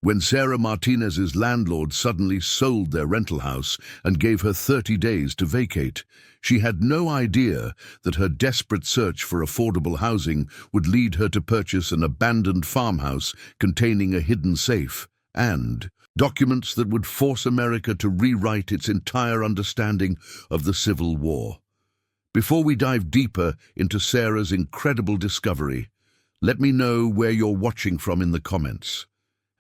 when Sarah Martinez's landlord suddenly sold their rental house and gave her 30 days to vacate. She had no idea that her desperate search for affordable housing would lead her to purchase an abandoned farmhouse containing a hidden safe and documents that would force America to rewrite its entire understanding of the Civil War. Before we dive deeper into Sarah's incredible discovery, let me know where you're watching from in the comments.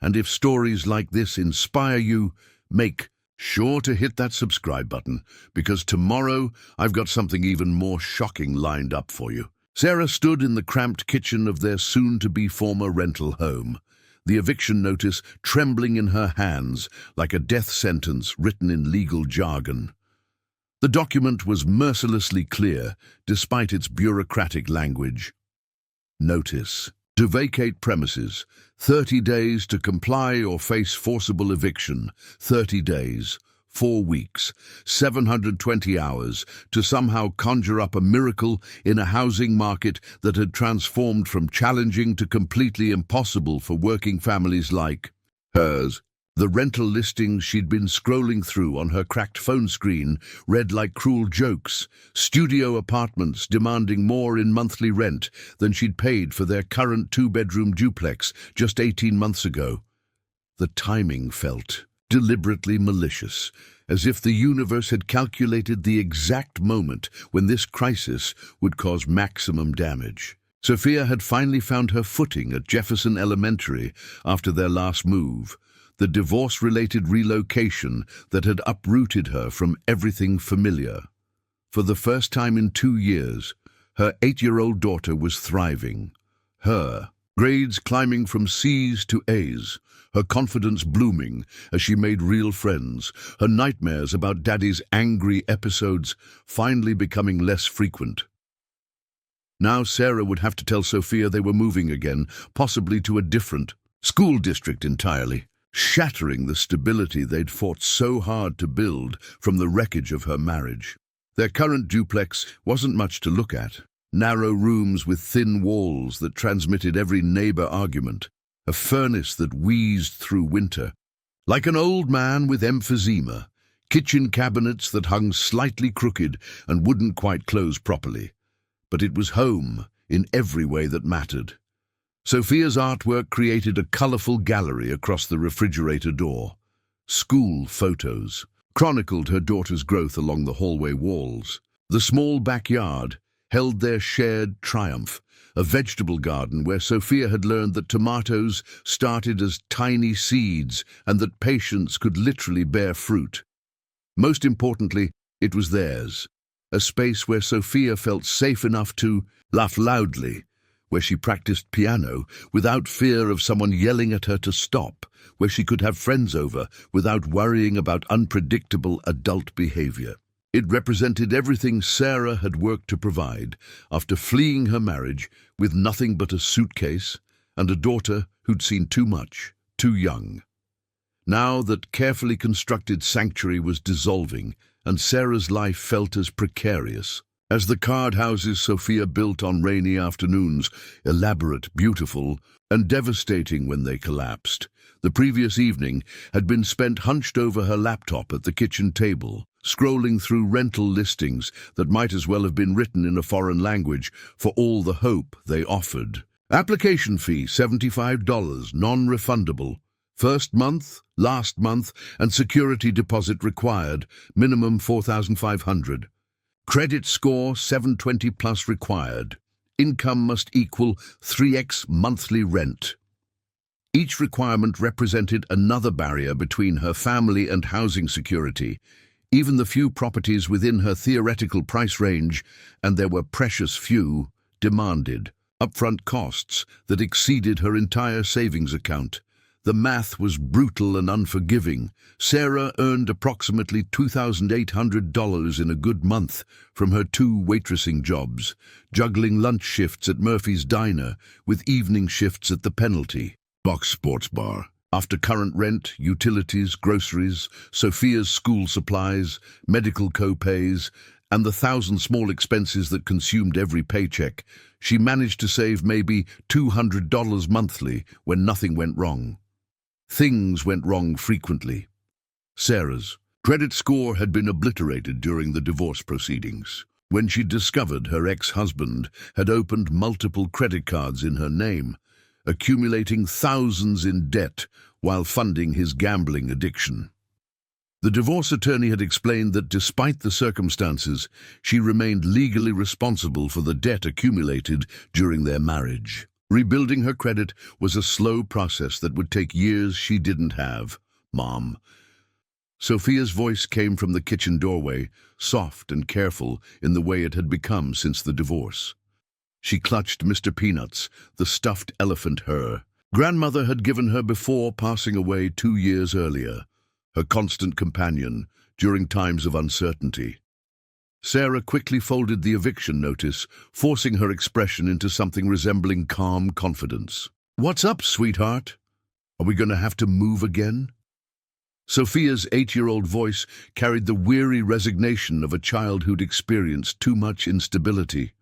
And if stories like this inspire you, make sure to hit that subscribe button, because tomorrow I've got something even more shocking lined up for you. Sarah stood in the cramped kitchen of their soon-to-be former rental home, the eviction notice trembling in her hands like a death sentence written in legal jargon. The document was mercilessly clear, despite its bureaucratic language. Notice: to vacate premises, 30 days to comply or face forcible eviction, 30 days, 4 weeks, 720 hours to somehow conjure up a miracle in a housing market that had transformed from challenging to completely impossible for working families like hers. The rental listings she'd been scrolling through on her cracked phone screen read like cruel jokes, studio apartments demanding more in monthly rent than she'd paid for their current 2-bedroom duplex just 18 months ago. The timing felt deliberately malicious, as if the universe had calculated the exact moment when this crisis would cause maximum damage. Sophia had finally found her footing at Jefferson Elementary after their last move, the divorce-related relocation that had uprooted her from everything familiar. For the first time in 2 years, her 8-year-old daughter was thriving. Her grades climbing from C's to A's, her confidence blooming as she made real friends, her nightmares about Daddy's angry episodes finally becoming less frequent. Now Sarah would have to tell Sophia they were moving again, possibly to a different school district entirely, shattering the stability they'd fought so hard to build from the wreckage of her marriage. Their current duplex wasn't much to look at. Narrow rooms with thin walls that transmitted every neighbor argument, a furnace that wheezed through winter, like an old man with emphysema, kitchen cabinets that hung slightly crooked and wouldn't quite close properly. But it was home in every way that mattered. Sophia's artwork created a colorful gallery across the refrigerator door. School photos chronicled her daughter's growth along the hallway walls. The small backyard held their shared triumph, a vegetable garden where Sophia had learned that tomatoes started as tiny seeds and that patience could literally bear fruit. Most importantly, it was theirs, a space where Sophia felt safe enough to laugh loudly, where she practiced piano without fear of someone yelling at her to stop, where she could have friends over without worrying about unpredictable adult behavior. It represented everything Sarah had worked to provide after fleeing her marriage with nothing but a suitcase and a daughter who'd seen too much, too young. Now that carefully constructed sanctuary was dissolving, and Sarah's life felt as precarious as the card houses Sophia built on rainy afternoons, elaborate, beautiful, and devastating when they collapsed. The previous evening had been spent hunched over her laptop at the kitchen table, scrolling through rental listings that might as well have been written in a foreign language for all the hope they offered. Application fee $75, non-refundable. First month, last month, and security deposit required, minimum $4,500. Credit score 720 plus required. Income must equal 3x monthly rent. Each requirement represented another barrier between her family and housing security. Even the few properties within her theoretical price range, and there were precious few, demanded upfront costs that exceeded her entire savings account. The math was brutal and unforgiving. Sarah earned approximately $2,800 in a good month from her 2 waitressing jobs, juggling lunch shifts at Murphy's Diner with evening shifts at the Penalty Box Sports Bar. After current rent, utilities, groceries, Sophia's school supplies, medical co-pays, and the 1,000 small expenses that consumed every paycheck, she managed to save maybe $200 monthly when nothing went wrong. Things went wrong frequently. Sarah's credit score had been obliterated during the divorce proceedings. When she discovered her ex-husband had opened multiple credit cards in her name, accumulating thousands in debt while funding his gambling addiction. The divorce attorney had explained that despite the circumstances, she remained legally responsible for the debt accumulated during their marriage. Rebuilding her credit was a slow process that would take years she didn't have. "Mom." Sophia's voice came from the kitchen doorway, soft and careful in the way it had become since the divorce. She clutched Mr. Peanuts, the stuffed elephant her grandmother had given her before passing away 2 years earlier, her constant companion during times of uncertainty. Sarah quickly folded the eviction notice, forcing her expression into something resembling calm confidence. "What's up, sweetheart? Are we going to have to move again?" Sophia's 8-year-old voice carried the weary resignation of a child who'd experienced too much instability.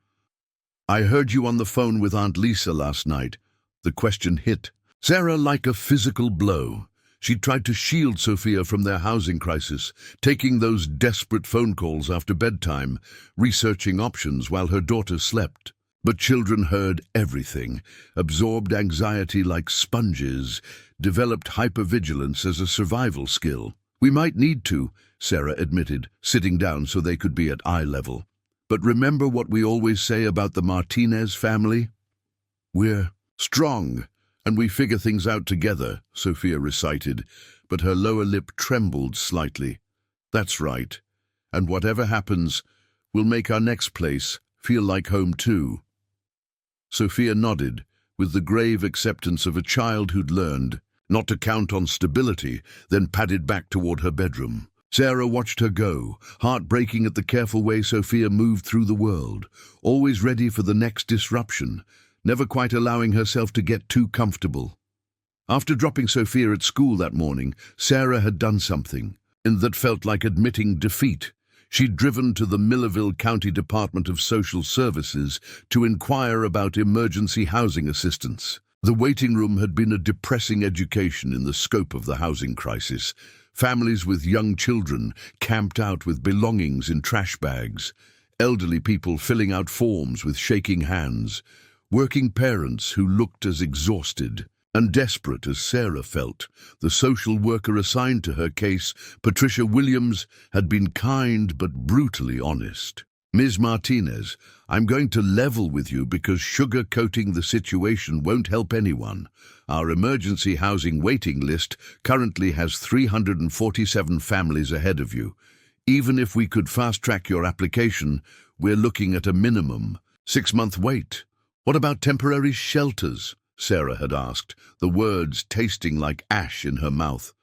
"I heard you on the phone with Aunt Lisa last night." The question hit Sarah like a physical blow. She tried to shield Sophia from their housing crisis, taking those desperate phone calls after bedtime, researching options while her daughter slept. But children heard everything, absorbed anxiety like sponges, developed hypervigilance as a survival skill. "We might need to," Sarah admitted, sitting down so they could be at eye level. "But remember what we always say about the Martinez family? We're strong, and we figure things out together," Sophia recited, but her lower lip trembled slightly. "That's right. And whatever happens, we'll make our next place feel like home too." Sophia nodded, with the grave acceptance of a child who'd learned not to count on stability, then padded back toward her bedroom. Sarah watched her go, heartbreaking at the careful way Sophia moved through the world, always ready for the next disruption, never quite allowing herself to get too comfortable. After dropping Sophia at school that morning, Sarah had done something that felt like admitting defeat. She'd driven to the Millerville County Department of Social Services to inquire about emergency housing assistance. The waiting room had been a depressing education in the scope of the housing crisis. Families with young children camped out with belongings in trash bags, elderly people filling out forms with shaking hands, working parents who looked as exhausted and desperate as Sarah felt. The social worker assigned to her case, Patricia Williams, had been kind but brutally honest. "Ms. Martinez, I'm going to level with you because sugar-coating the situation won't help anyone. Our emergency housing waiting list currently has 347 families ahead of you. Even if we could fast-track your application, we're looking at a minimum 6-month wait." "What about temporary shelters?" Sarah had asked, the words tasting like ash in her mouth.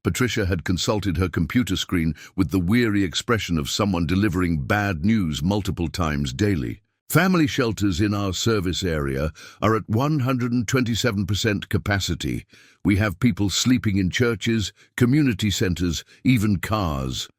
Patricia had consulted her computer screen with the weary expression of someone delivering bad news multiple times daily. "Family shelters in our service area are at 127% capacity. We have people sleeping in churches, community centers, even cars.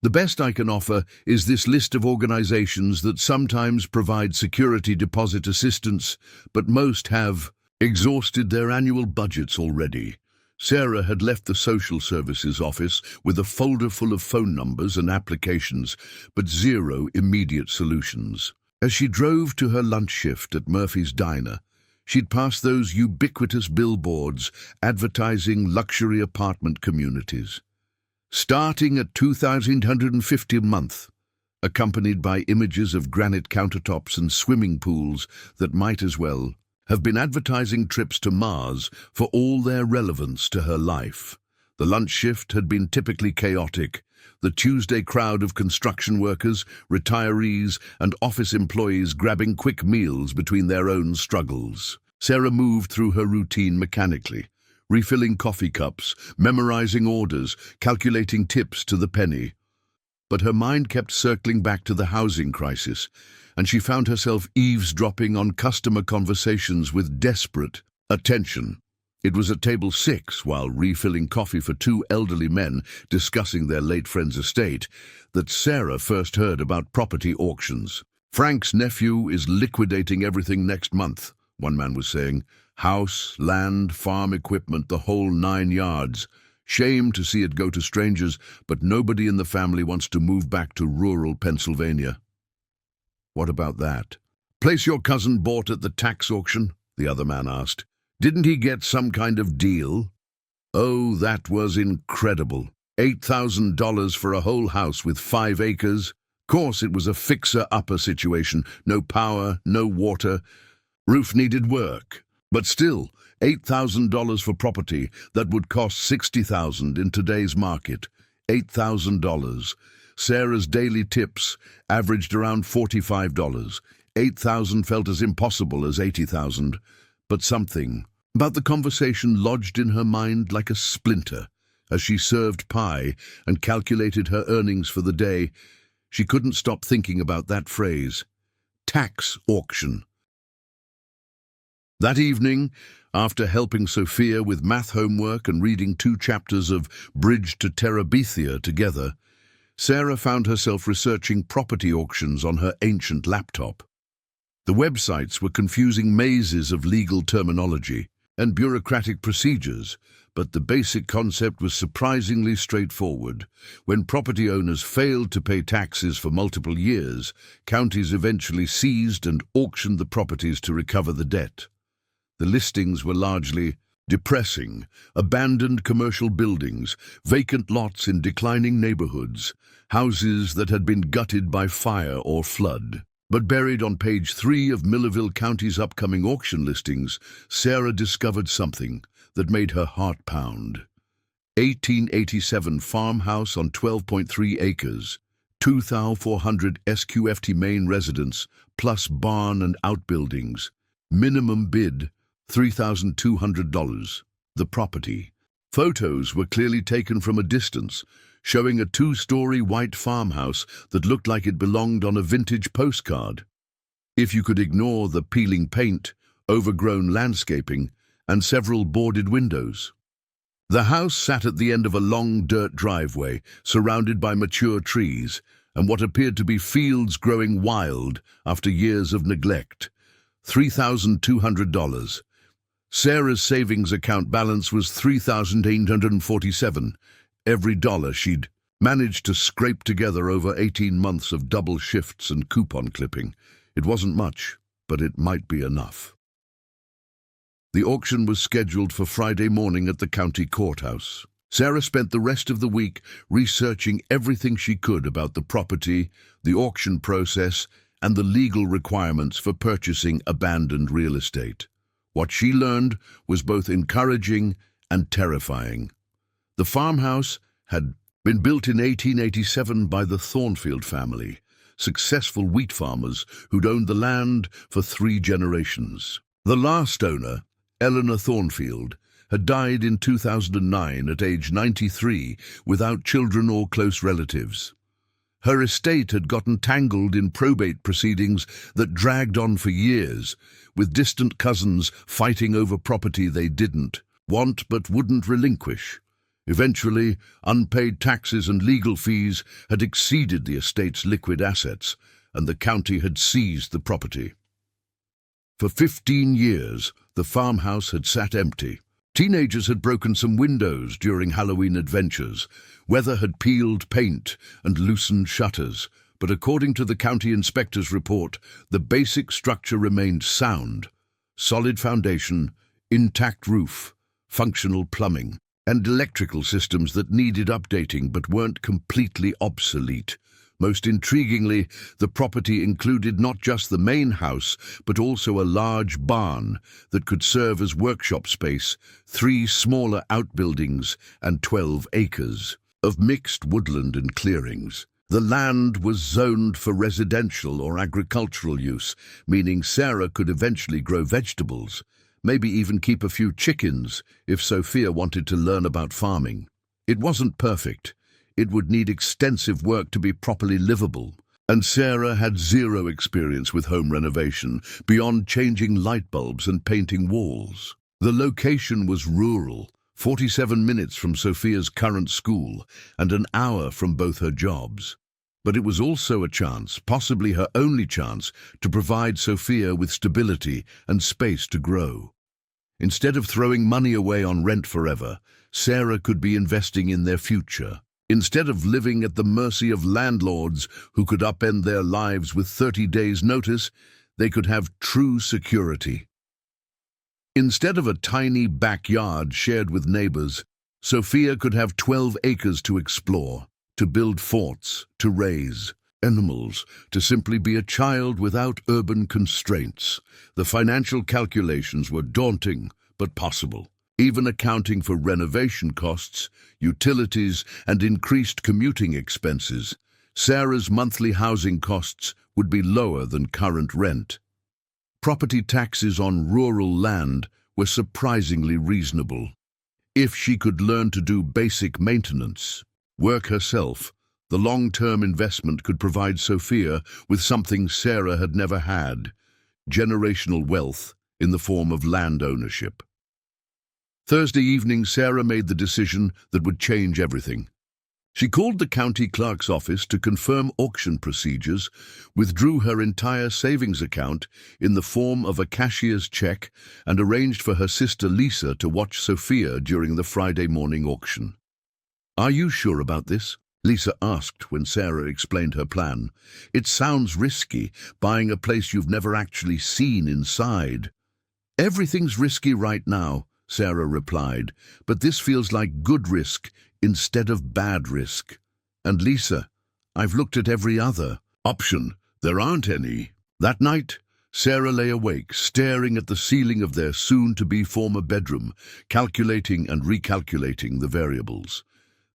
The best I can offer is this list of organizations that sometimes provide security deposit assistance, but most have exhausted their annual budgets already." Sarah had left the social services office with a folder full of phone numbers and applications, but zero immediate solutions. As she drove to her lunch shift at Murphy's Diner, she'd pass those ubiquitous billboards advertising luxury apartment communities. Starting at $2,150 a month, accompanied by images of granite countertops and swimming pools that might as well have been advertising trips to Mars for all their relevance to her life. The lunch shift had been typically chaotic, the Tuesday crowd of construction workers, retirees, and office employees grabbing quick meals between their own struggles. Sarah moved through her routine mechanically, refilling coffee cups, memorizing orders, calculating tips to the penny. But her mind kept circling back to the housing crisis, and she found herself eavesdropping on customer conversations with desperate attention. It was at table 6, while refilling coffee for 2 elderly men discussing their late friend's estate, that Sarah first heard about property auctions. "Frank's nephew is liquidating everything next month," one man was saying. House, land, farm equipment, the whole 9 yards. Shame to see it go to strangers, but nobody in the family wants to move back to rural Pennsylvania. What about that? Place your cousin bought at the tax auction? The other man asked. Didn't he get some kind of deal? Oh, that was incredible. $8,000 for a whole house with 5 acres. Course, it was a fixer-upper situation. No power, no water. Roof needed work. But still, $8,000 for property that would cost $60,000 in today's market. $8,000. Sarah's daily tips averaged around $45. $8,000 felt as impossible as $80,000. But something about the conversation lodged in her mind like a splinter. As she served pie and calculated her earnings for the day, she couldn't stop thinking about that phrase, tax auction. That evening, after helping Sophia with math homework and reading 2 chapters of Bridge to Terabithia together, Sarah found herself researching property auctions on her ancient laptop. The websites were confusing mazes of legal terminology and bureaucratic procedures, but the basic concept was surprisingly straightforward. When property owners failed to pay taxes for multiple years, counties eventually seized and auctioned the properties to recover the debt. The listings were largely depressing: abandoned commercial buildings, vacant lots in declining neighborhoods, houses that had been gutted by fire or flood. But buried on page 3 of Millerville County's upcoming auction listings, Sarah discovered something that made her heart pound. 1887 farmhouse on 12.3 acres, 2,400 SQFT main residence, plus barn and outbuildings. Minimum bid, $3,200. The property. Photos were clearly taken from a distance, showing a 2-story white farmhouse that looked like it belonged on a vintage postcard. If you could ignore the peeling paint, overgrown landscaping, and several boarded windows. The house sat at the end of a long dirt driveway, surrounded by mature trees, and what appeared to be fields growing wild after years of neglect. $3,200. Sarah's savings account balance was $3,847. Every dollar she'd managed to scrape together over 18 months of double shifts and coupon clipping. It wasn't much, but it might be enough. The auction was scheduled for Friday morning at the county courthouse. Sarah spent the rest of the week researching everything she could about the property, the auction process, and the legal requirements for purchasing abandoned real estate. What she learned was both encouraging and terrifying. The farmhouse had been built in 1887 by the Thornfield family, successful wheat farmers who'd owned the land for 3 generations. The last owner, Eleanor Thornfield, had died in 2009 at age 93 without children or close relatives. Her estate had gotten tangled in probate proceedings that dragged on for years, with distant cousins fighting over property they didn't want but wouldn't relinquish. Eventually, unpaid taxes and legal fees had exceeded the estate's liquid assets, and the county had seized the property. For 15 years, the farmhouse had sat empty. Teenagers had broken some windows during Halloween adventures. Weather had peeled paint and loosened shutters, but according to the county inspector's report, the basic structure remained sound: solid foundation, intact roof, functional plumbing, and electrical systems that needed updating but weren't completely obsolete. Most intriguingly, the property included not just the main house, but also a large barn that could serve as workshop space, 3 smaller outbuildings, and 12 acres of mixed woodland and clearings. The land was zoned for residential or agricultural use, meaning Sarah could eventually grow vegetables, maybe even keep a few chickens if Sophia wanted to learn about farming. It wasn't perfect. It would need extensive work to be properly livable, and Sarah had 0 experience with home renovation beyond changing light bulbs and painting walls. The location was rural, 47 minutes from Sophia's current school and an hour from both her jobs. But it was also a chance, possibly her only chance, to provide Sophia with stability and space to grow. Instead of throwing money away on rent forever, Sarah could be investing in their future. Instead of living at the mercy of landlords who could upend their lives with 30 days' notice, they could have true security. Instead of a tiny backyard shared with neighbors, Sophia could have 12 acres to explore, to build forts, to raise animals, to simply be a child without urban constraints. The financial calculations were daunting, but possible. Even accounting for renovation costs, utilities, and increased commuting expenses, Sarah's monthly housing costs would be lower than current rent. Property taxes on rural land were surprisingly reasonable. If she could learn to do basic maintenance, work herself, the long-term investment could provide Sophia with something Sarah had never had: generational wealth in the form of land ownership. Thursday evening, Sarah made the decision that would change everything. She called the county clerk's office to confirm auction procedures, withdrew her entire savings account in the form of a cashier's check, and arranged for her sister Lisa to watch Sophia during the Friday morning auction. "Are you sure about this?" Lisa asked when Sarah explained her plan. "It sounds risky, buying a place you've never actually seen inside." "Everything's risky right now," Sarah replied, "but this feels like good risk instead of bad risk. And Lisa, I've looked at every other option. There aren't any." That night, Sarah lay awake, staring at the ceiling of their soon-to-be former bedroom, calculating and recalculating the variables.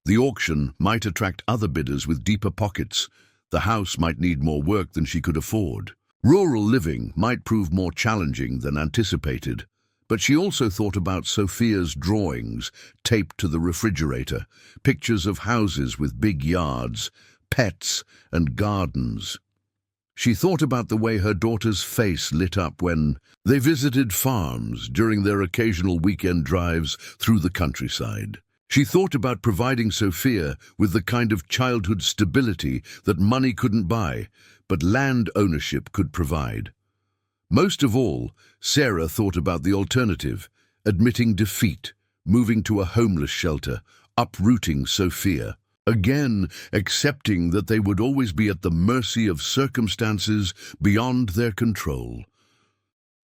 The auction might attract other bidders with deeper pockets. The house might need more work than she could afford. Rural living might prove more challenging than anticipated. But she also thought about Sophia's drawings taped to the refrigerator, pictures of houses with big yards, pets, and gardens. She thought about the way her daughter's face lit up when they visited farms during their occasional weekend drives through the countryside. She thought about providing Sophia with the kind of childhood stability that money couldn't buy, but land ownership could provide. Most of all, Sarah thought about the alternative: admitting defeat, moving to a homeless shelter, uprooting Sophia. Again, accepting that they would always be at the mercy of circumstances beyond their control.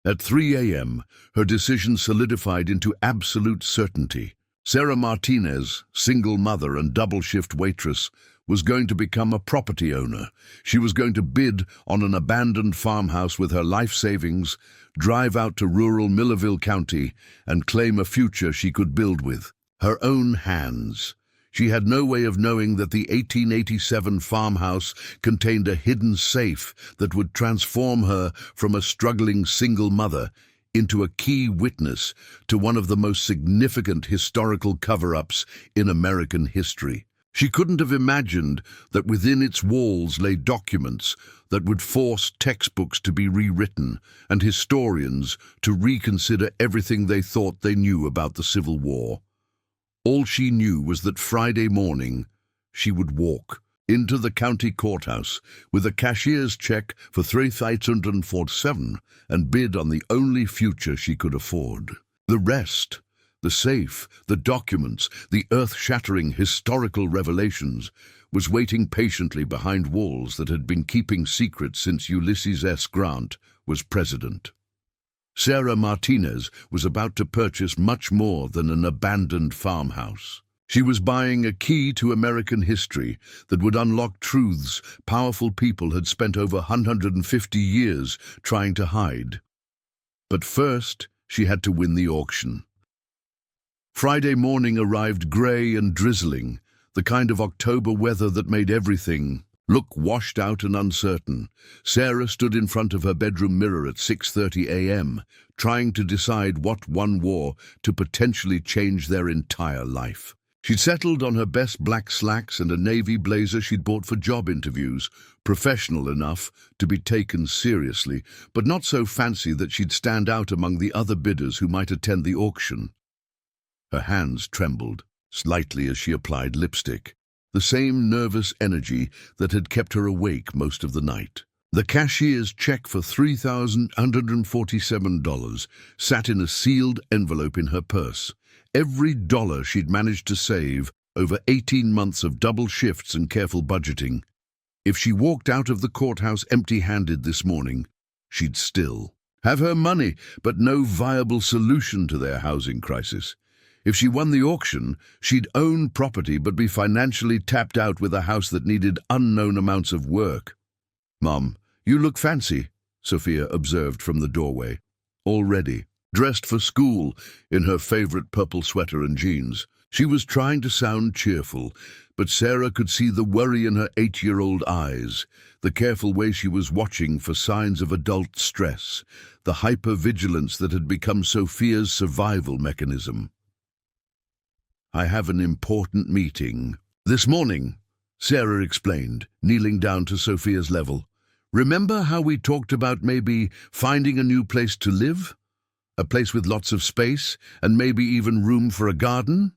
At 3 a.m., her decision solidified into absolute certainty. Sarah Martinez, single mother and double-shift waitress, was going to become a property owner. She was going to bid on an abandoned farmhouse with her life savings, drive out to rural Millerville County, and claim a future she could build with her own hands. She had no way of knowing that the 1887 farmhouse contained a hidden safe that would transform her from a struggling single mother into a key witness to one of the most significant historical cover-ups in American history. She couldn't have imagined that within its walls lay documents that would force textbooks to be rewritten and historians to reconsider everything they thought they knew about the Civil War. All she knew was that Friday morning she would walk into the county courthouse with a cashier's check for $3,847 and bid on the only future she could afford. The rest, the safe, the documents, the earth-shattering historical revelations, was waiting patiently behind walls that had been keeping secret since Ulysses S. Grant was president. Sarah Martinez was about to purchase much more than an abandoned farmhouse. She was buying a key to American history that would unlock truths powerful people had spent over 150 years trying to hide. But first, she had to win the auction. Friday morning arrived grey and drizzling, the kind of October weather that made everything look washed out and uncertain. Sarah stood in front of her bedroom mirror at 6:30 a.m., trying to decide what one wore to potentially change their entire life. She'd settled on her best black slacks and a navy blazer she'd bought for job interviews, professional enough to be taken seriously, but not so fancy that she'd stand out among the other bidders who might attend the auction. Her hands trembled slightly as she applied lipstick, the same nervous energy that had kept her awake most of the night. The cashier's check for $3,147 sat in a sealed envelope in her purse. Every dollar she'd managed to save over 18 months of double shifts and careful budgeting. If she walked out of the courthouse empty-handed this morning, she'd still have her money, but no viable solution to their housing crisis. If she won the auction, she'd own property but be financially tapped out with a house that needed unknown amounts of work. "Mum, you look fancy," Sophia observed from the doorway. Already dressed for school in her favorite purple sweater and jeans. She was trying to sound cheerful, but Sarah could see the worry in her 8-year-old eyes, the careful way she was watching for signs of adult stress, the hypervigilance that had become Sophia's survival mechanism. "I have an important meeting this morning," Sarah explained, kneeling down to Sophia's level. "Remember how we talked about maybe finding a new place to live? A place with lots of space, and maybe even room for a garden?"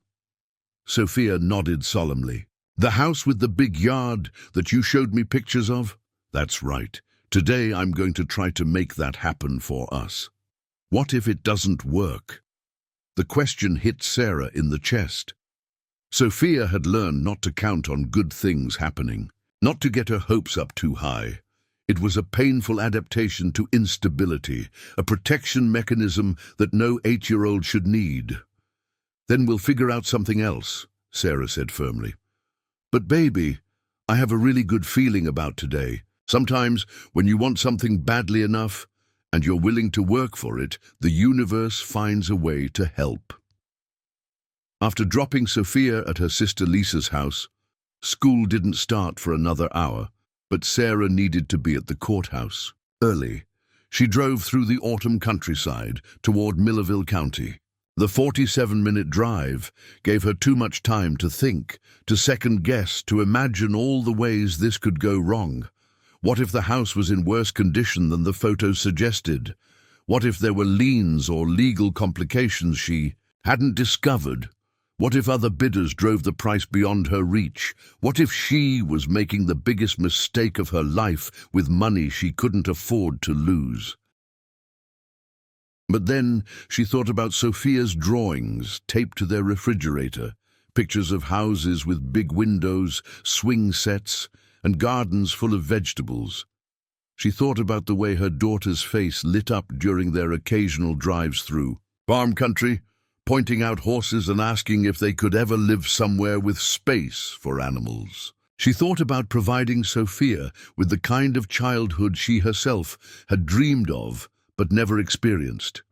Sophia nodded solemnly. "The house with the big yard that you showed me pictures of? That's right. Today I'm going to try to make that happen for us." What if it doesn't work? The question hit Sarah in the chest. Sophia had learned not to count on good things happening, not to get her hopes up too high. It was a painful adaptation to instability, a protection mechanism that no 8-year-old should need. "Then we'll figure out something else," Sarah said firmly. "But baby, I have a really good feeling about today. Sometimes, when you want something badly enough, and you're willing to work for it, the universe finds a way to help." After dropping Sophia at her sister Lisa's house, school didn't start for another hour, but Sarah needed to be at the courthouse early. She drove through the autumn countryside toward Millerville County. The 47-minute drive gave her too much time to think, to second-guess, to imagine all the ways this could go wrong. What if the house was in worse condition than the photos suggested? What if there were liens or legal complications she hadn't discovered? What if other bidders drove the price beyond her reach? What if she was making the biggest mistake of her life with money she couldn't afford to lose? But then she thought about Sophia's drawings taped to their refrigerator, pictures of houses with big windows, swing sets, and gardens full of vegetables. She thought about the way her daughter's face lit up during their occasional drives through farm country, pointing out horses and asking if they could ever live somewhere with space for animals. She thought about providing Sophia with the kind of childhood she herself had dreamed of but never experienced.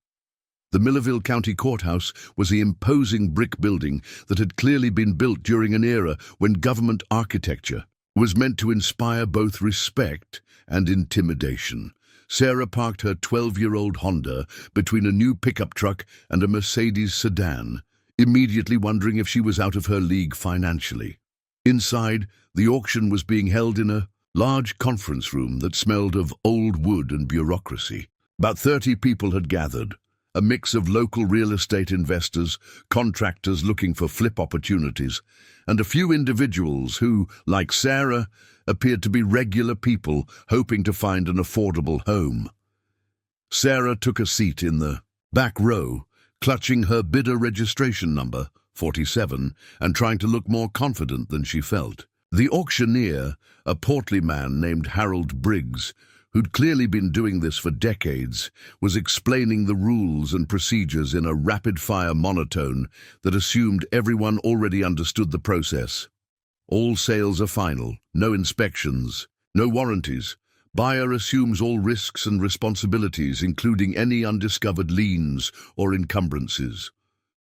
The Millerville County Courthouse was the imposing brick building that had clearly been built during an era when government architecture was meant to inspire both respect and intimidation. Sarah parked her 12-year-old Honda between a new pickup truck and a Mercedes sedan, immediately wondering if she was out of her league financially. Inside, the auction was being held in a large conference room that smelled of old wood and bureaucracy. About 30 people had gathered, a mix of local real estate investors, contractors looking for flip opportunities, and a few individuals who, like Sarah, appeared to be regular people hoping to find an affordable home. Sarah took a seat in the back row, clutching her bidder registration number, 47, and trying to look more confident than she felt. The auctioneer, a portly man named Harold Briggs, who'd clearly been doing this for decades, was explaining the rules and procedures in a rapid-fire monotone that assumed everyone already understood the process. All sales are final, no inspections, no warranties. Buyer assumes all risks and responsibilities, including any undiscovered liens or encumbrances.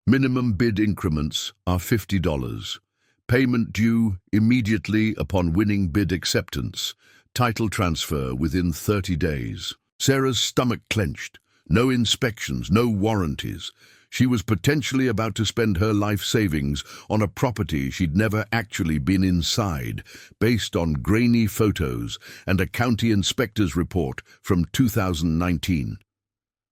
Minimum bid increments are $50. Payment due immediately upon winning bid acceptance. Title transfer within 30 days. Sarah's stomach clenched. No inspections, no warranties. She was potentially about to spend her life savings on a property she'd never actually been inside, based on grainy photos and a county inspector's report from 2019.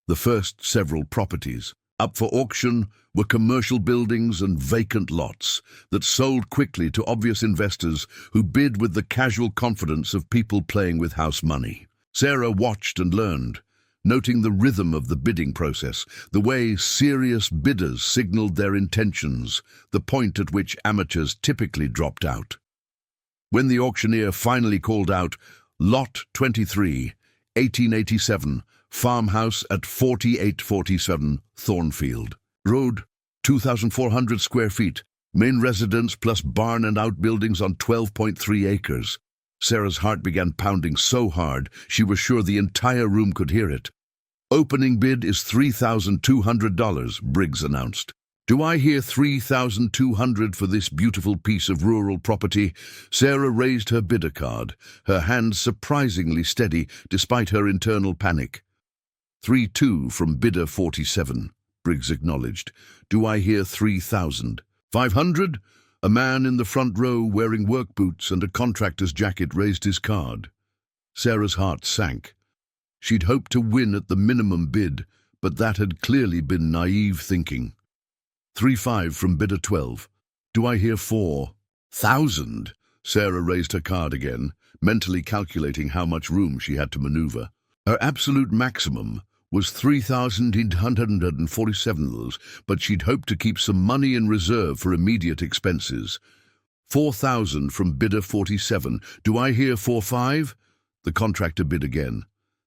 The first several properties up for auction were commercial buildings and vacant lots that sold quickly to obvious investors who bid with the casual confidence of people playing with house money. Sarah watched and learned, noting the rhythm of the bidding process, the way serious bidders signaled their intentions, the point at which amateurs typically dropped out. When the auctioneer finally called out, Lot 23, 1887, Farmhouse at 4847 Thornfield Road, 2,400 square feet, main residence plus barn and outbuildings on 12.3 acres. Sarah's heart began pounding so hard she was sure the entire room could hear it. Opening bid is $3,200, Briggs announced. Do I hear $3,200 for this beautiful piece of rural property? Sarah raised her bidder card, her hand surprisingly steady despite her internal panic. 3-2 from bidder 47, Briggs acknowledged. Do I hear $3,500? A man in the front row wearing work boots and a contractor's jacket raised his card. Sarah's heart sank. She'd hoped to win at the minimum bid, but that had clearly been naive thinking. 3-5 from bidder 12. Do I hear $4,000? Sarah raised her card again, mentally calculating how much room she had to maneuver. Her absolute maximum was $3,847, but she'd hoped to keep some money in reserve for immediate expenses. $4,000 from bidder 47. Do I hear $4,500? The contractor bid again.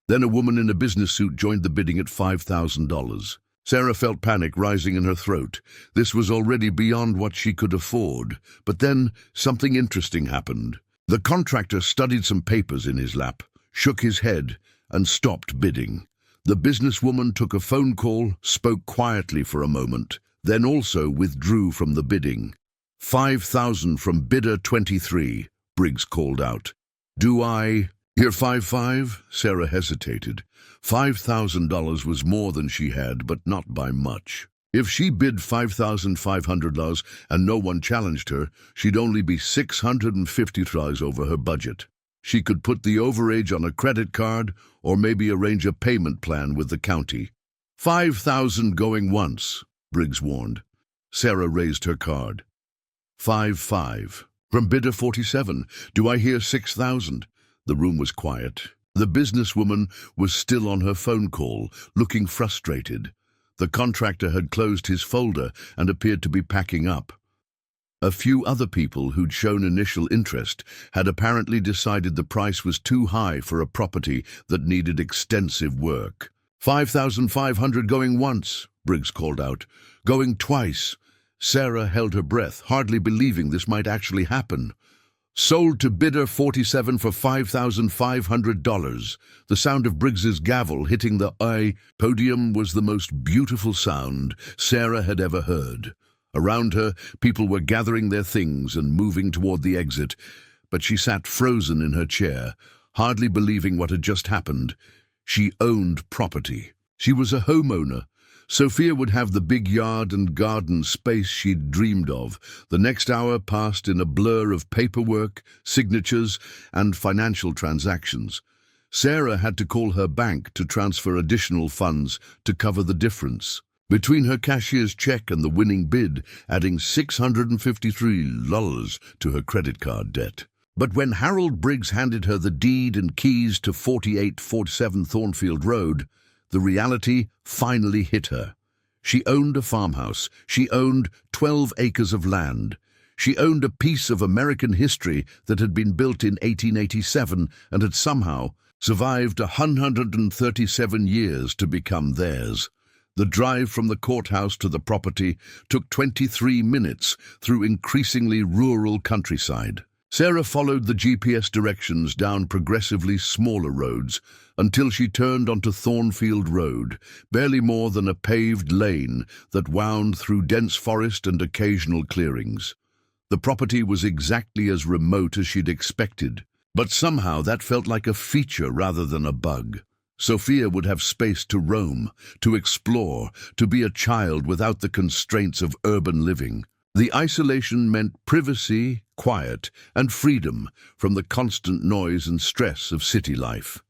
Then a woman in a business suit joined the bidding at $5,000. Sarah felt panic rising in her throat. This was already beyond what she could afford. But then something interesting happened. The contractor studied some papers in his lap, shook his head, and stopped bidding. The businesswoman took a phone call, spoke quietly for a moment, then also withdrew from the bidding. $5,000 from bidder 23, Briggs called out. Do I hear $5,500? Sarah hesitated. $5,000 was more than she had, but not by much. If she bid $5,500 and no one challenged her, she'd only be $650 over her budget. She could put the overage on a credit card or maybe arrange a payment plan with the county. $5,000 going once, Briggs warned. Sarah raised her card. $5,500. From bidder 47. Do I hear $6,000? The room was quiet. The businesswoman was still on her phone call, looking frustrated. The contractor had closed his folder and appeared to be packing up. A few other people who'd shown initial interest had apparently decided the price was too high for a property that needed extensive work. $5,500 going once, Briggs called out. Going twice. Sarah held her breath, hardly believing this might actually happen. Sold to bidder 47 for $5,500. The sound of Briggs's gavel hitting the podium was the most beautiful sound Sarah had ever heard. Around her, people were gathering their things and moving toward the exit, but she sat frozen in her chair, hardly believing what had just happened. She owned property. She was a homeowner. Sophia would have the big yard and garden space she'd dreamed of. The next hour passed in a blur of paperwork, signatures, and financial transactions. Sarah had to call her bank to transfer additional funds to cover the difference. Between her cashier's check and the winning bid, adding $653 to her credit card debt. But when Harold Briggs handed her the deed and keys to 4847 Thornfield Road, the reality finally hit her. She owned a farmhouse. She owned 12 acres of land. She owned a piece of American history that had been built in 1887 and had somehow survived 137 years to become theirs. The drive from the courthouse to the property took 23 minutes through increasingly rural countryside. Sarah followed the GPS directions down progressively smaller roads until she turned onto Thornfield Road, barely more than a paved lane that wound through dense forest and occasional clearings. The property was exactly as remote as she'd expected, but somehow that felt like a feature rather than a bug. Sophia would have space to roam, to explore, to be a child without the constraints of urban living. The isolation meant privacy, quiet, and freedom from the constant noise and stress of city life.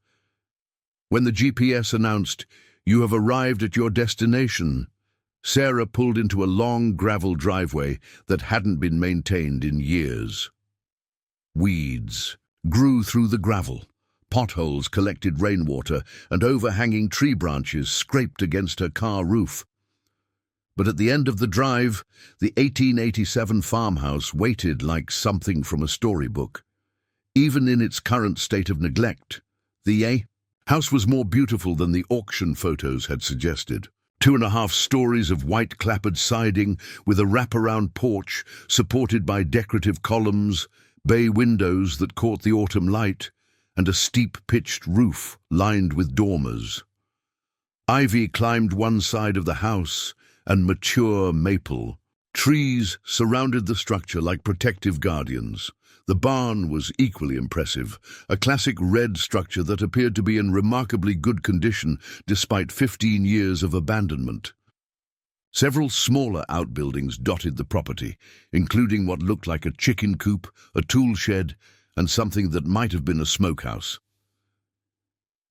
When the GPS announced, "You have arrived at your destination," Sarah pulled into a long gravel driveway that hadn't been maintained in years. Weeds grew through the gravel. potholes collected rainwater, and overhanging tree branches scraped against her car roof. But at the end of the drive, the 1887 farmhouse waited like something from a storybook. Even in its current state of neglect, the house was more beautiful than the auction photos had suggested. 2.5 stories of white clapboard siding with a wraparound porch supported by decorative columns, bay windows that caught the autumn light, and a steep pitched roof lined with dormers. Ivy climbed one side of the house, and mature maple. Trees surrounded the structure like protective guardians. The barn was equally impressive, a classic red structure that appeared to be in remarkably good condition despite 15 years of abandonment. Several smaller outbuildings dotted the property, including what looked like a chicken coop, a tool shed, and something that might have been a smokehouse.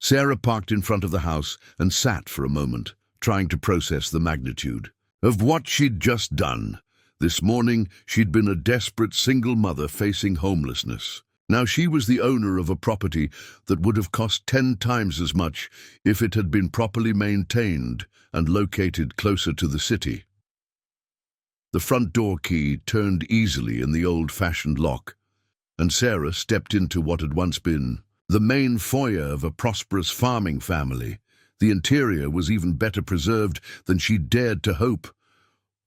Sarah parked in front of the house and sat for a moment, trying to process the magnitude of what she'd just done. This morning, she'd been a desperate single mother facing homelessness. Now she was the owner of a property that would have cost 10 times as much if it had been properly maintained and located closer to the city. The front door key turned easily in the old-fashioned lock, and Sarah stepped into what had once been the main foyer of a prosperous farming family. The interior was even better preserved than she dared to hope.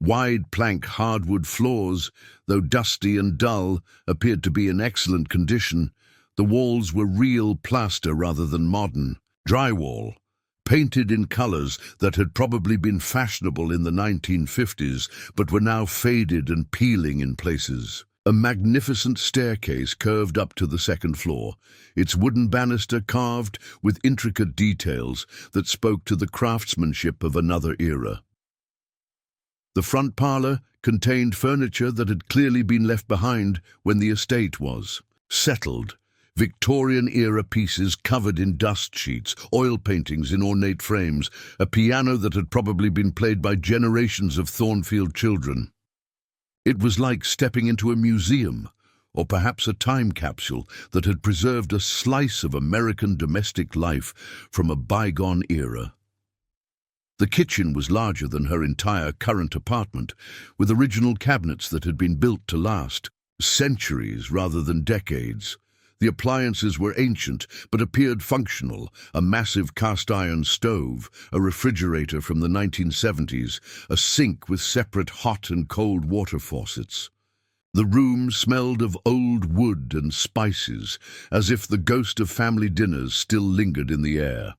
Wide plank hardwood floors, though dusty and dull, appeared to be in excellent condition. The walls were real plaster rather than modern. Drywall, painted in colors that had probably been fashionable in the 1950s, but were now faded and peeling in places. A magnificent staircase curved up to the second floor, its wooden banister carved with intricate details that spoke to the craftsmanship of another era. The front parlor contained furniture that had clearly been left behind when the estate was settled. Victorian-era pieces covered in dust sheets, oil paintings in ornate frames, a piano that had probably been played by generations of Thornfield children. It was like stepping into a museum, or perhaps a time capsule that had preserved a slice of American domestic life from a bygone era. The kitchen was larger than her entire current apartment, with original cabinets that had been built to last centuries rather than decades. The appliances were ancient but appeared functional, a massive cast-iron stove, a refrigerator from the 1970s, a sink with separate hot and cold water faucets. The room smelled of old wood and spices, as if the ghost of family dinners still lingered in the air.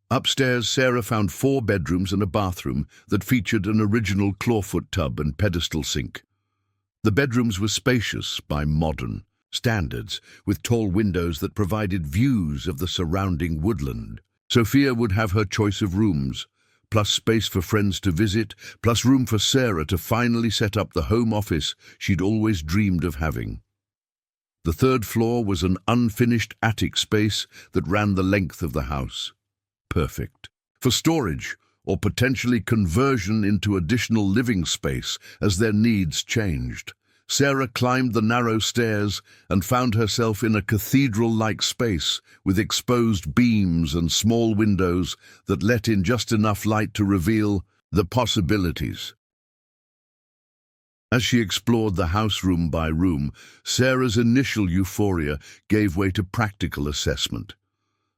Upstairs, Sarah found 4 bedrooms and a bathroom that featured an original clawfoot tub and pedestal sink. The bedrooms were spacious by modern standards, with tall windows that provided views of the surrounding woodland. Sophia would have her choice of rooms, plus space for friends to visit, plus room for Sarah to finally set up the home office she'd always dreamed of having. The 3rd floor was an unfinished attic space that ran the length of the house. Perfect for storage or potentially conversion into additional living space as their needs changed. Sarah climbed the narrow stairs and found herself in a cathedral-like space with exposed beams and small windows that let in just enough light to reveal the possibilities. As she explored the house room by room, Sarah's initial euphoria gave way to practical assessment.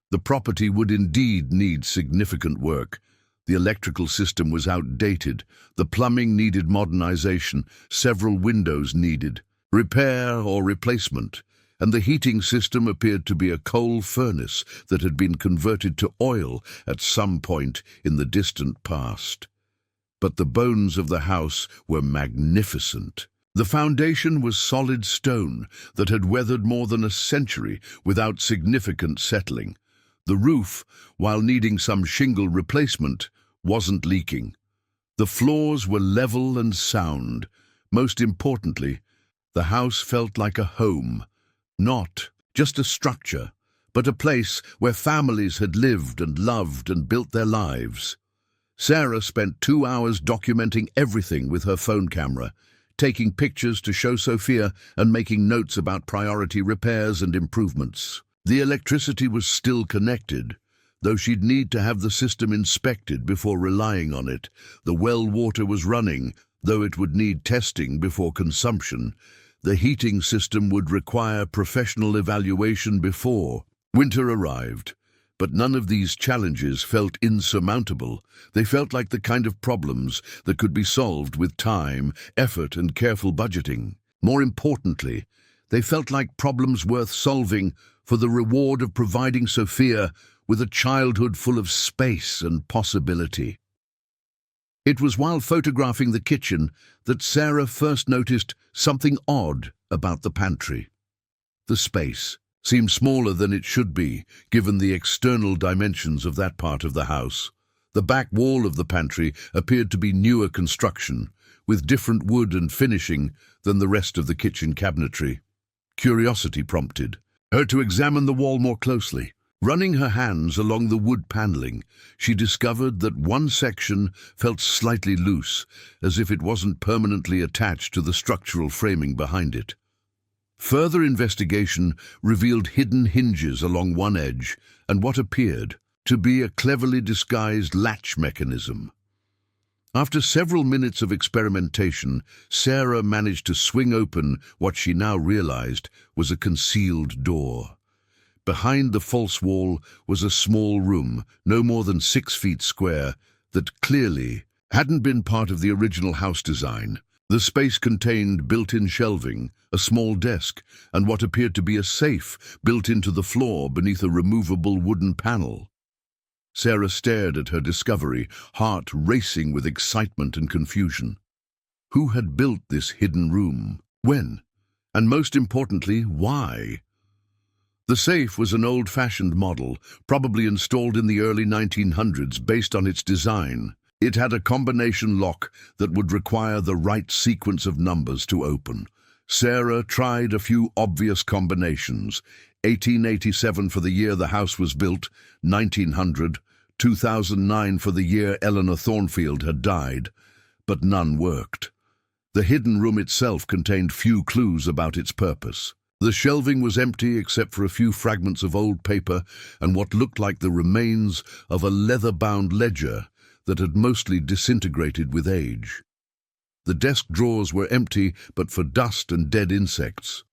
The property would indeed need significant work. The electrical system was outdated, the plumbing needed modernization, several windows needed repair or replacement, and the heating system appeared to be a coal furnace that had been converted to oil at some point in the distant past. But the bones of the house were magnificent. The foundation was solid stone that had weathered more than a century without significant settling. The roof, while needing some shingle replacement, wasn't leaking. The floors were level and sound. Most importantly, the house felt like a home, not just a structure, but a place where families had lived and loved and built their lives. Sarah spent 2 hours documenting everything with her phone camera, taking pictures to show Sophia and making notes about priority repairs and improvements. The electricity was still connected, though she'd need to have the system inspected before relying on it. The well water was running, though it would need testing before consumption. The heating system would require professional evaluation before. Winter arrived, but none of these challenges felt insurmountable. They felt like the kind of problems that could be solved with time, effort, and careful budgeting. More importantly, they felt like problems worth solving for the reward of providing Sophia with a childhood full of space and possibility. It was while photographing the kitchen that Sarah first noticed something odd about the pantry. The space seemed smaller than it should be, given the external dimensions of that part of the house. The back wall of the pantry appeared to be newer construction, with different wood and finishing than the rest of the kitchen cabinetry. Curiosity prompted her to examine the wall more closely. Running her hands along the wood paneling, she discovered that one section felt slightly loose, as if it wasn't permanently attached to the structural framing behind it. Further investigation revealed hidden hinges along one edge and what appeared to be a cleverly disguised latch mechanism. After several minutes of experimentation, Sarah managed to swing open what she now realized was a concealed door. Behind the false wall was a small room, no more than 6 feet square, that clearly hadn't been part of the original house design. The space contained built-in shelving, a small desk, and what appeared to be a safe built into the floor beneath a removable wooden panel. Sarah stared at her discovery, heart racing with excitement and confusion. Who had built this hidden room? When? And most importantly, why? The safe was an old-fashioned model, probably installed in the early 1900s based on its design. It had a combination lock that would require the right sequence of numbers to open. Sarah tried a few obvious combinations: 1887 for the year the house was built, 1900, 2009 for the year Eleanor Thornfield had died, but none worked. The hidden room itself contained few clues about its purpose. The shelving was empty except for a few fragments of old paper and what looked like the remains of a leather-bound ledger that had mostly disintegrated with age. The desk drawers were empty but for dust and dead insects.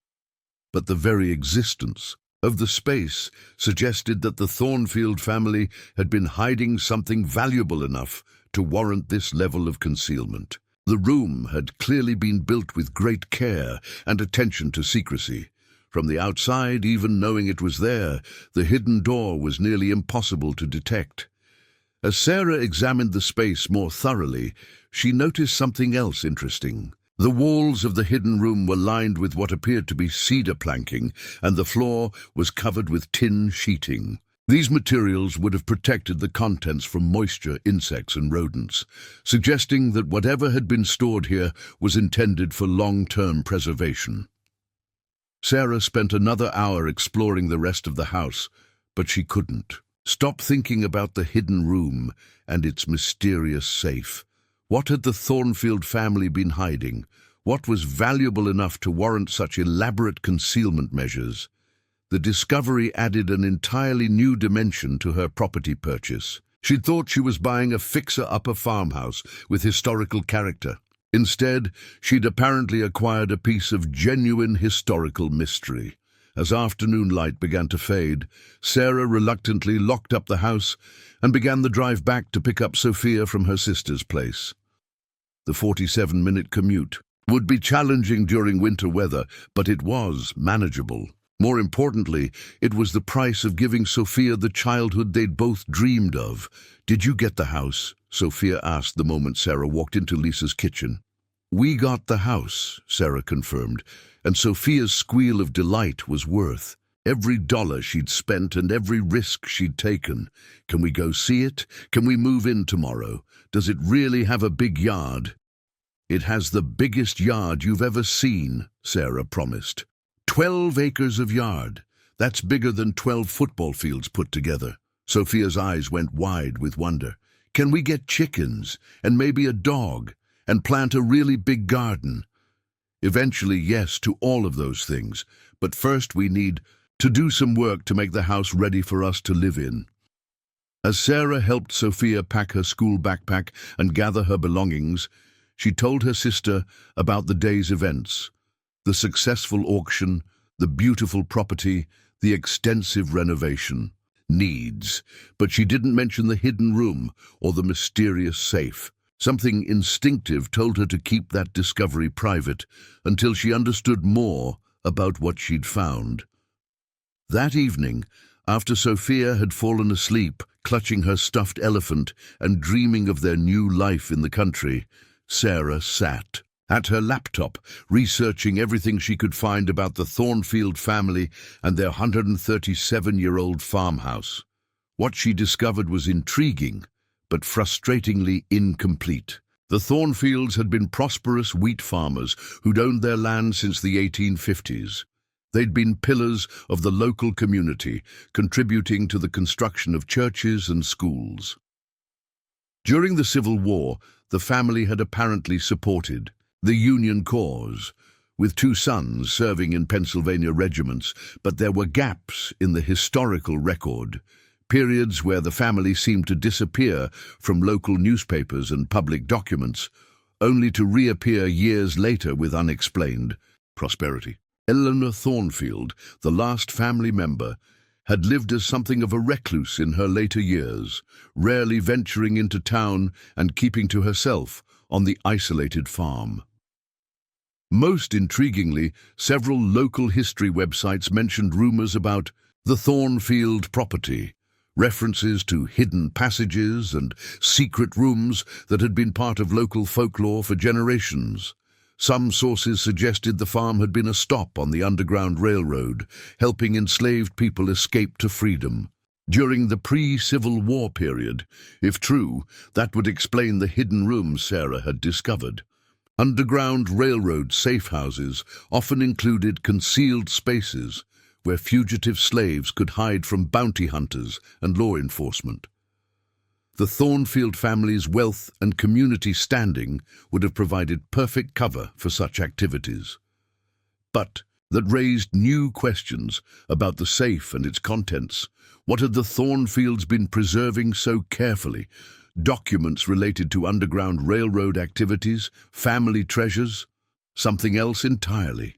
But the very existence of the space suggested that the Thornfield family had been hiding something valuable enough to warrant this level of concealment. The room had clearly been built with great care and attention to secrecy. From the outside, even knowing it was there, the hidden door was nearly impossible to detect. As Sarah examined the space more thoroughly, she noticed something else interesting. The walls of the hidden room were lined with what appeared to be cedar planking, and the floor was covered with tin sheeting. These materials would have protected the contents from moisture, insects, and rodents, suggesting that whatever had been stored here was intended for long-term preservation. Sarah spent another hour exploring the rest of the house, but she couldn't stop thinking about the hidden room and its mysterious safe. What had the Thornfield family been hiding? What was valuable enough to warrant such elaborate concealment measures? The discovery added an entirely new dimension to her property purchase. She'd thought she was buying a fixer-upper farmhouse with historical character. Instead, she'd apparently acquired a piece of genuine historical mystery. As afternoon light began to fade, Sarah reluctantly locked up the house and began the drive back to pick up Sophia from her sister's place. The 47-minute commute would be challenging during winter weather, but it was manageable. More importantly, it was the price of giving Sophia the childhood they'd both dreamed of. "Did you get the house?" Sophia asked the moment Sarah walked into Lisa's kitchen. "We got the house," Sarah confirmed, and Sophia's squeal of delight was worth every dollar she'd spent and every risk she'd taken. "Can we go see it? Can we move in tomorrow? Does it really have a big yard?" "It has the biggest yard you've ever seen," Sarah promised. 12 acres of yard. That's bigger than 12 football fields put together. Sophia's eyes went wide with wonder. "Can we get chickens and maybe a dog and plant a really big garden?" "Eventually, yes, to all of those things. But first we need..." to do some work to make the house ready for us to live in. As Sarah helped Sophia pack her school backpack and gather her belongings, she told her sister about the day's events, the successful auction, the beautiful property, the extensive renovation needs, but she didn't mention the hidden room or the mysterious safe. Something instinctive told her to keep that discovery private until she understood more about what she'd found. That evening, after Sophia had fallen asleep, clutching her stuffed elephant and dreaming of their new life in the country, Sarah sat at her laptop, researching everything she could find about the Thornfield family and their 137-year-old farmhouse. What she discovered was intriguing, but frustratingly incomplete. The Thornfields had been prosperous wheat farmers who'd owned their land since the 1850s. They'd been pillars of the local community, contributing to the construction of churches and schools. During the Civil War, the family had apparently supported the Union cause, with 2 sons serving in Pennsylvania regiments, but there were gaps in the historical record, periods where the family seemed to disappear from local newspapers and public documents, only to reappear years later with unexplained prosperity. Eleanor Thornfield, the last family member, had lived as something of a recluse in her later years, rarely venturing into town and keeping to herself on the isolated farm. Most intriguingly, several local history websites mentioned rumors about the Thornfield property, references to hidden passages and secret rooms that had been part of local folklore for generations. Some sources suggested the farm had been a stop on the Underground Railroad, helping enslaved people escape to freedom. During the pre-Civil War period, if true, that would explain the hidden rooms Sarah had discovered. Underground Railroad safe houses often included concealed spaces where fugitive slaves could hide from bounty hunters and law enforcement. The Thornfield family's wealth and community standing would have provided perfect cover for such activities. But that raised new questions about the safe and its contents. What had the Thornfields been preserving so carefully? Documents related to Underground Railroad activities, family treasures, something else entirely.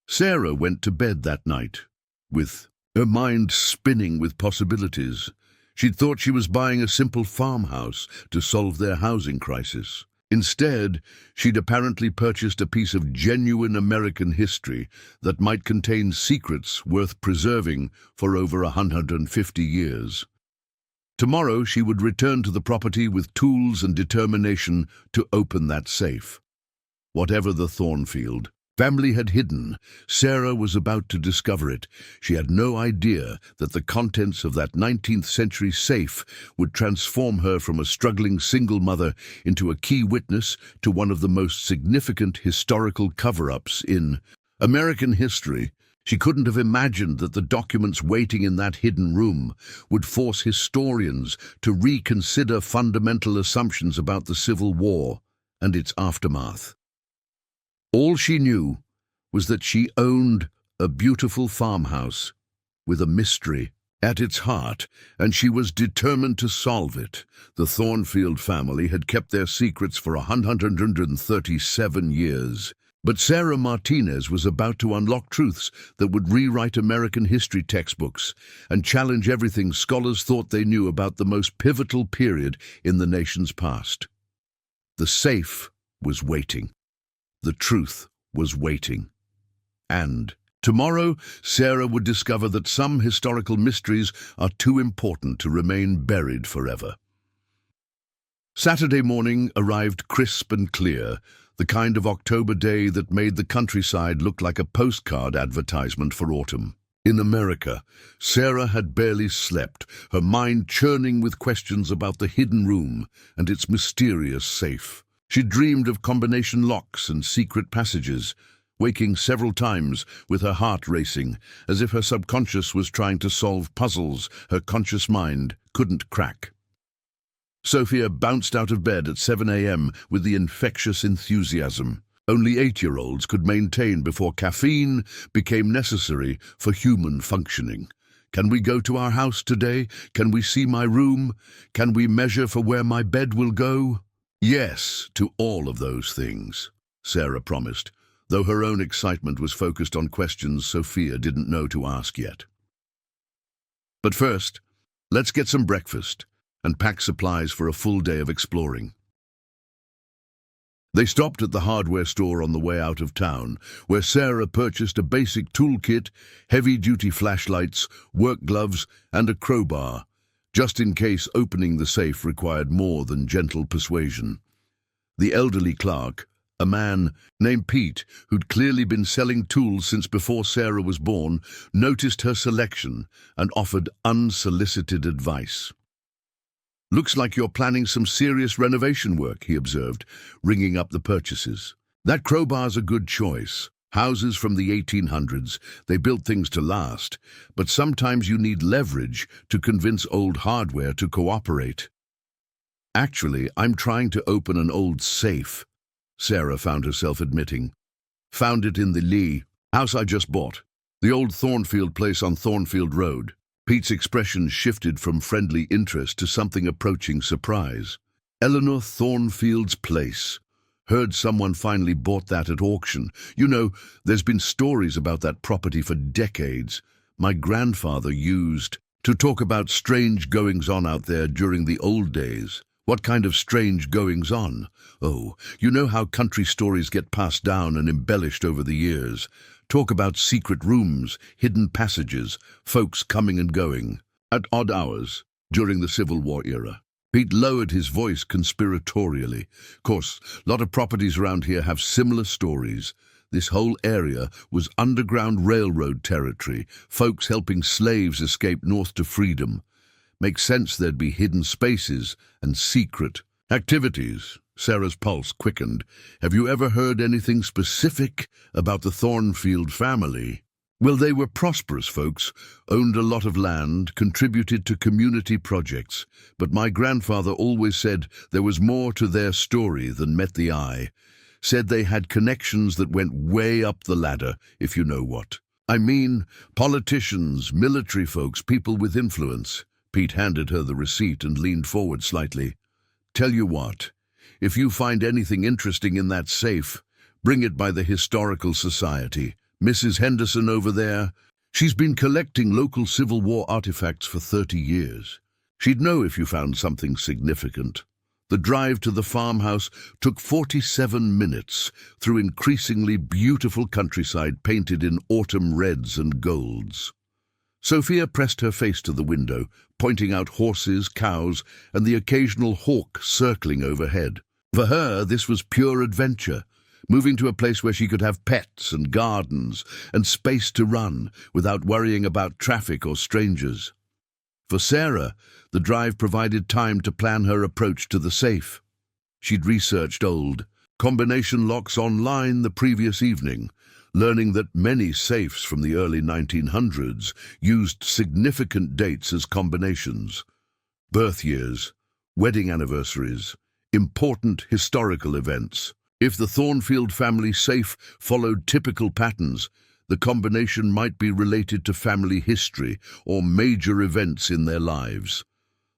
Sarah went to bed that night, with her mind spinning with possibilities. She'd thought she was buying a simple farmhouse to solve their housing crisis. Instead, she'd apparently purchased a piece of genuine American history that might contain secrets worth preserving for over 150 years. Tomorrow she would return to the property with tools and determination to open that safe. Whatever the Thornfield family had hidden, Sarah was about to discover it. She had no idea that the contents of that 19th century safe would transform her from a struggling single mother into a key witness to one of the most significant historical cover-ups in American history. She couldn't have imagined that the documents waiting in that hidden room would force historians to reconsider fundamental assumptions about the Civil War and its aftermath. All she knew was that she owned a beautiful farmhouse with a mystery at its heart, and she was determined to solve it. The Thornfield family had kept their secrets for 137 years. But Sarah Martinez was about to unlock truths that would rewrite American history textbooks and challenge everything scholars thought they knew about the most pivotal period in the nation's past. The safe was waiting. The truth was waiting. And tomorrow, Sarah would discover that some historical mysteries are too important to remain buried forever. Saturday morning arrived crisp and clear, the kind of October day that made the countryside look like a postcard advertisement for autumn. In America, Sarah had barely slept, her mind churning with questions about the hidden room and its mysterious safe. She dreamed of combination locks and secret passages, waking several times with her heart racing, as if her subconscious was trying to solve puzzles her conscious mind couldn't crack. Sophia bounced out of bed at 7 a.m. with the infectious enthusiasm. only 8-year-olds could maintain before caffeine became necessary for human functioning. Can we go to our house today? Can we see my room? Can we measure for where my bed will go? Yes, to all of those things, Sarah promised, though her own excitement was focused on questions Sophia didn't know to ask yet. But first, let's get some breakfast and pack supplies for a full day of exploring. They stopped at the hardware store on the way out of town, where Sarah purchased a basic toolkit, heavy-duty flashlights, work gloves, and a crowbar, just in case opening the safe required more than gentle persuasion. The elderly clerk, a man named Pete, who'd clearly been selling tools since before Sarah was born, noticed her selection and offered unsolicited advice. "Looks like you're planning some serious renovation work," he observed, ringing up the purchases. "That crowbar's a good choice. Houses from the 1800s, they built things to last, but sometimes you need leverage to convince old hardware to cooperate." "Actually, I'm trying to open an old safe," Sarah found herself admitting. "Found it in the Lee house I just bought, the old Thornfield place on Thornfield Road." Pete's expression shifted from friendly interest to something approaching surprise. "Eleanor Thornfield's place. Heard someone finally bought that at auction. You know, there's been stories about that property for decades. My grandfather used to talk about strange goings-on out there during the old days." "What kind of strange goings-on?" "Oh, you know how country stories get passed down and embellished over the years. Talk about secret rooms, hidden passages, folks coming and going at odd hours during the Civil War era." Pete lowered his voice conspiratorially. "Course, a lot of properties around here have similar stories. This whole area was Underground Railroad territory, folks helping slaves escape north to freedom. Makes sense there'd be hidden spaces and secret activities." Sarah's pulse quickened. "Have you ever heard anything specific about the Thornfield family?" "Well, they were prosperous folks, owned a lot of land, contributed to community projects, but my grandfather always said there was more to their story than met the eye. Said they had connections that went way up the ladder, if you know what. I mean, politicians, military folks, people with influence." Pete handed her the receipt and leaned forward slightly. "Tell you what, if you find anything interesting in that safe, bring it by the Historical Society. Mrs. Henderson over there, she's been collecting local Civil War artifacts for 30 years. She'd know if you found something significant." The drive to the farmhouse took 47 minutes through increasingly beautiful countryside painted in autumn reds and golds. Sophia pressed her face to the window, pointing out horses, cows, and the occasional hawk circling overhead. For her, this was pure adventure, moving to a place where she could have pets and gardens and space to run without worrying about traffic or strangers. For Sarah, the drive provided time to plan her approach to the safe. She'd researched old combination locks online the previous evening, learning that many safes from the early 1900s used significant dates as combinations. Birth years, wedding anniversaries, important historical events. If the Thornfield family safe followed typical patterns, the combination might be related to family history or major events in their lives.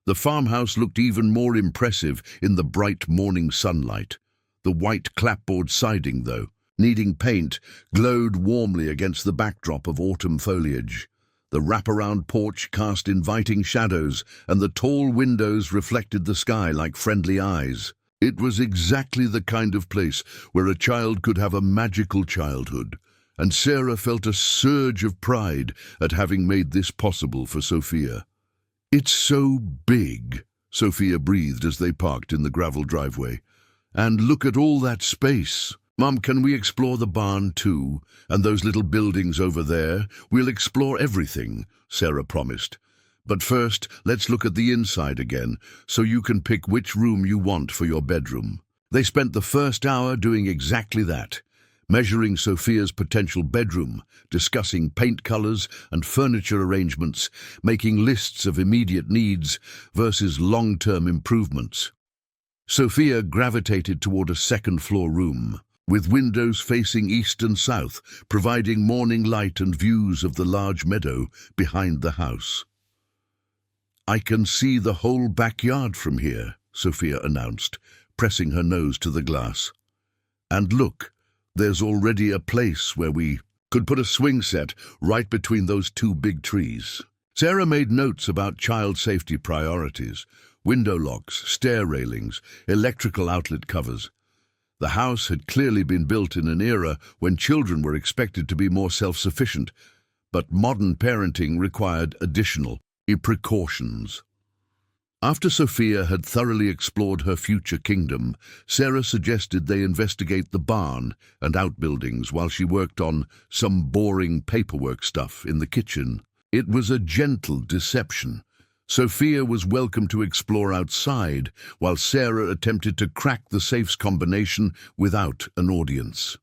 The farmhouse looked even more impressive in the bright morning sunlight. The white clapboard siding, though, needing paint, glowed warmly against the backdrop of autumn foliage. The wraparound porch cast inviting shadows, and the tall windows reflected the sky like friendly eyes. It was exactly the kind of place where a child could have a magical childhood, and Sarah felt a surge of pride at having made this possible for Sophia. "It's so big," Sophia breathed as they parked in the gravel driveway. "And look at all that space. Mom, can we explore the barn too? And those little buildings over there? We'll explore everything," Sarah promised. "But first, let's look at the inside again, so you can pick which room you want for your bedroom." They spent the first hour doing exactly that, measuring Sophia's potential bedroom, discussing paint colors and furniture arrangements, making lists of immediate needs versus long-term improvements. Sophia gravitated toward a second-floor room, with windows facing east and south, providing morning light and views of the large meadow behind the house. "I can see the whole backyard from here," Sophia announced, pressing her nose to the glass. "And look, there's already a place where we could put a swing set right between those two big trees." Sarah made notes about child safety priorities: window locks, stair railings, electrical outlet covers. The house had clearly been built in an era when children were expected to be more self-sufficient, but modern parenting required additional precautions. After Sophia had thoroughly explored her future kingdom, Sarah suggested they investigate the barn and outbuildings while she worked on some boring paperwork stuff in the kitchen. It was a gentle deception. Sophia was welcome to explore outside, while Sarah attempted to crack the safe's combination without an audience.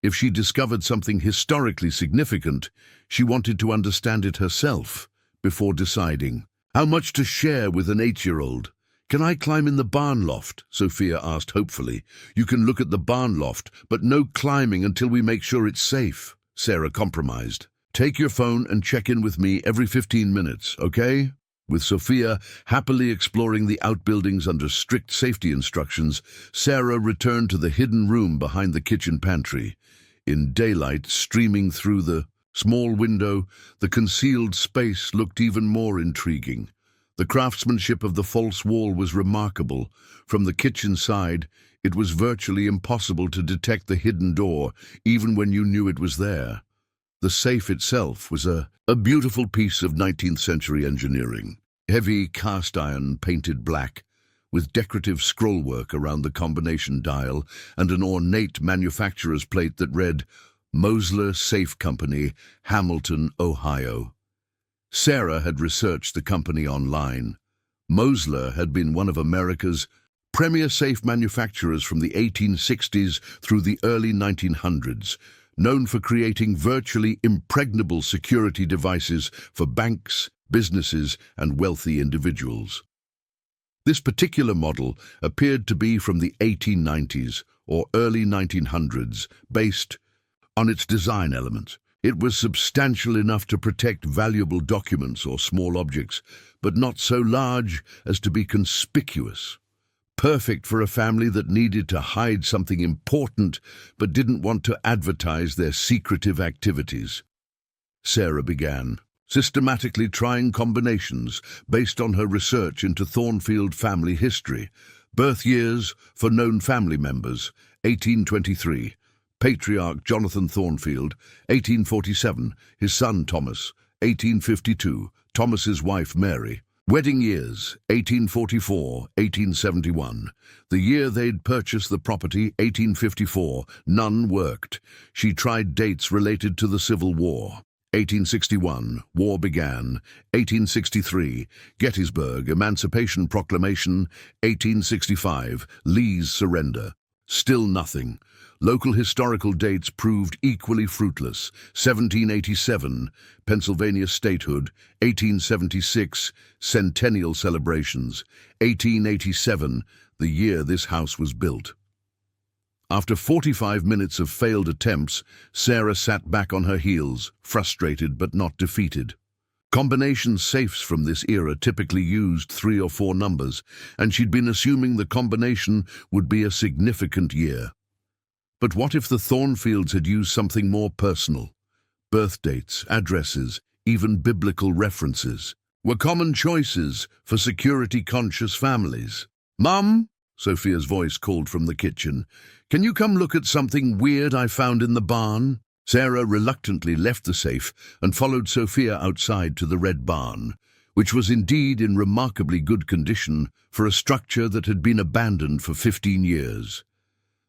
If she discovered something historically significant, she wanted to understand it herself before deciding. "How much to share with an 8-year-old? Can I climb in the barn loft?" Sophia asked hopefully. "You can look at the barn loft, but no climbing until we make sure it's safe," Sarah compromised. "Take your phone and check in with me every 15 minutes, okay?" With Sophia happily exploring the outbuildings under strict safety instructions, Sarah returned to the hidden room behind the kitchen pantry. In daylight streaming through the small window, the concealed space looked even more intriguing. The craftsmanship of the false wall was remarkable. From the kitchen side, it was virtually impossible to detect the hidden door, even when you knew it was there. The safe itself was a beautiful piece of 19th century engineering. Heavy cast iron painted black, with decorative scrollwork around the combination dial and an ornate manufacturer's plate that read, "Mosler Safe Company, Hamilton, Ohio." Sarah had researched the company online. Mosler had been one of America's premier safe manufacturers from the 1860s through the early 1900s, known for creating virtually impregnable security devices for banks, businesses, and wealthy individuals. This particular model appeared to be from the 1890s or early 1900s, based on its design elements. It was substantial enough to protect valuable documents or small objects, but not so large as to be conspicuous. Perfect for a family that needed to hide something important but didn't want to advertise their secretive activities. Sarah began systematically trying combinations based on her research into Thornfield family history. Birth years for known family members: 1823. Patriarch Jonathan Thornfield, 1847, his son Thomas, 1852, Thomas's wife Mary. Wedding years: 1844, 1871. The year they'd purchased the property, 1854, none worked. She tried dates related to the Civil War. 1861, war began. 1863, Gettysburg, Emancipation Proclamation. 1865, Lee's surrender. Still nothing. Local historical dates proved equally fruitless. 1787, Pennsylvania statehood. 1876, centennial celebrations. 1887, the year this house was built. After 45 minutes of failed attempts, Sarah sat back on her heels, frustrated but not defeated. Combination safes from this era typically used 3 or 4 numbers, and she'd been assuming the combination would be a significant year. But what if the Thornfields had used something more personal? Birth dates, addresses, even biblical references were common choices for security-conscious families. "Mum," Sophia's voice called from the kitchen, "can you come look at something weird I found in the barn?" Sarah reluctantly left the safe and followed Sophia outside to the red barn, which was indeed in remarkably good condition for a structure that had been abandoned for 15 years.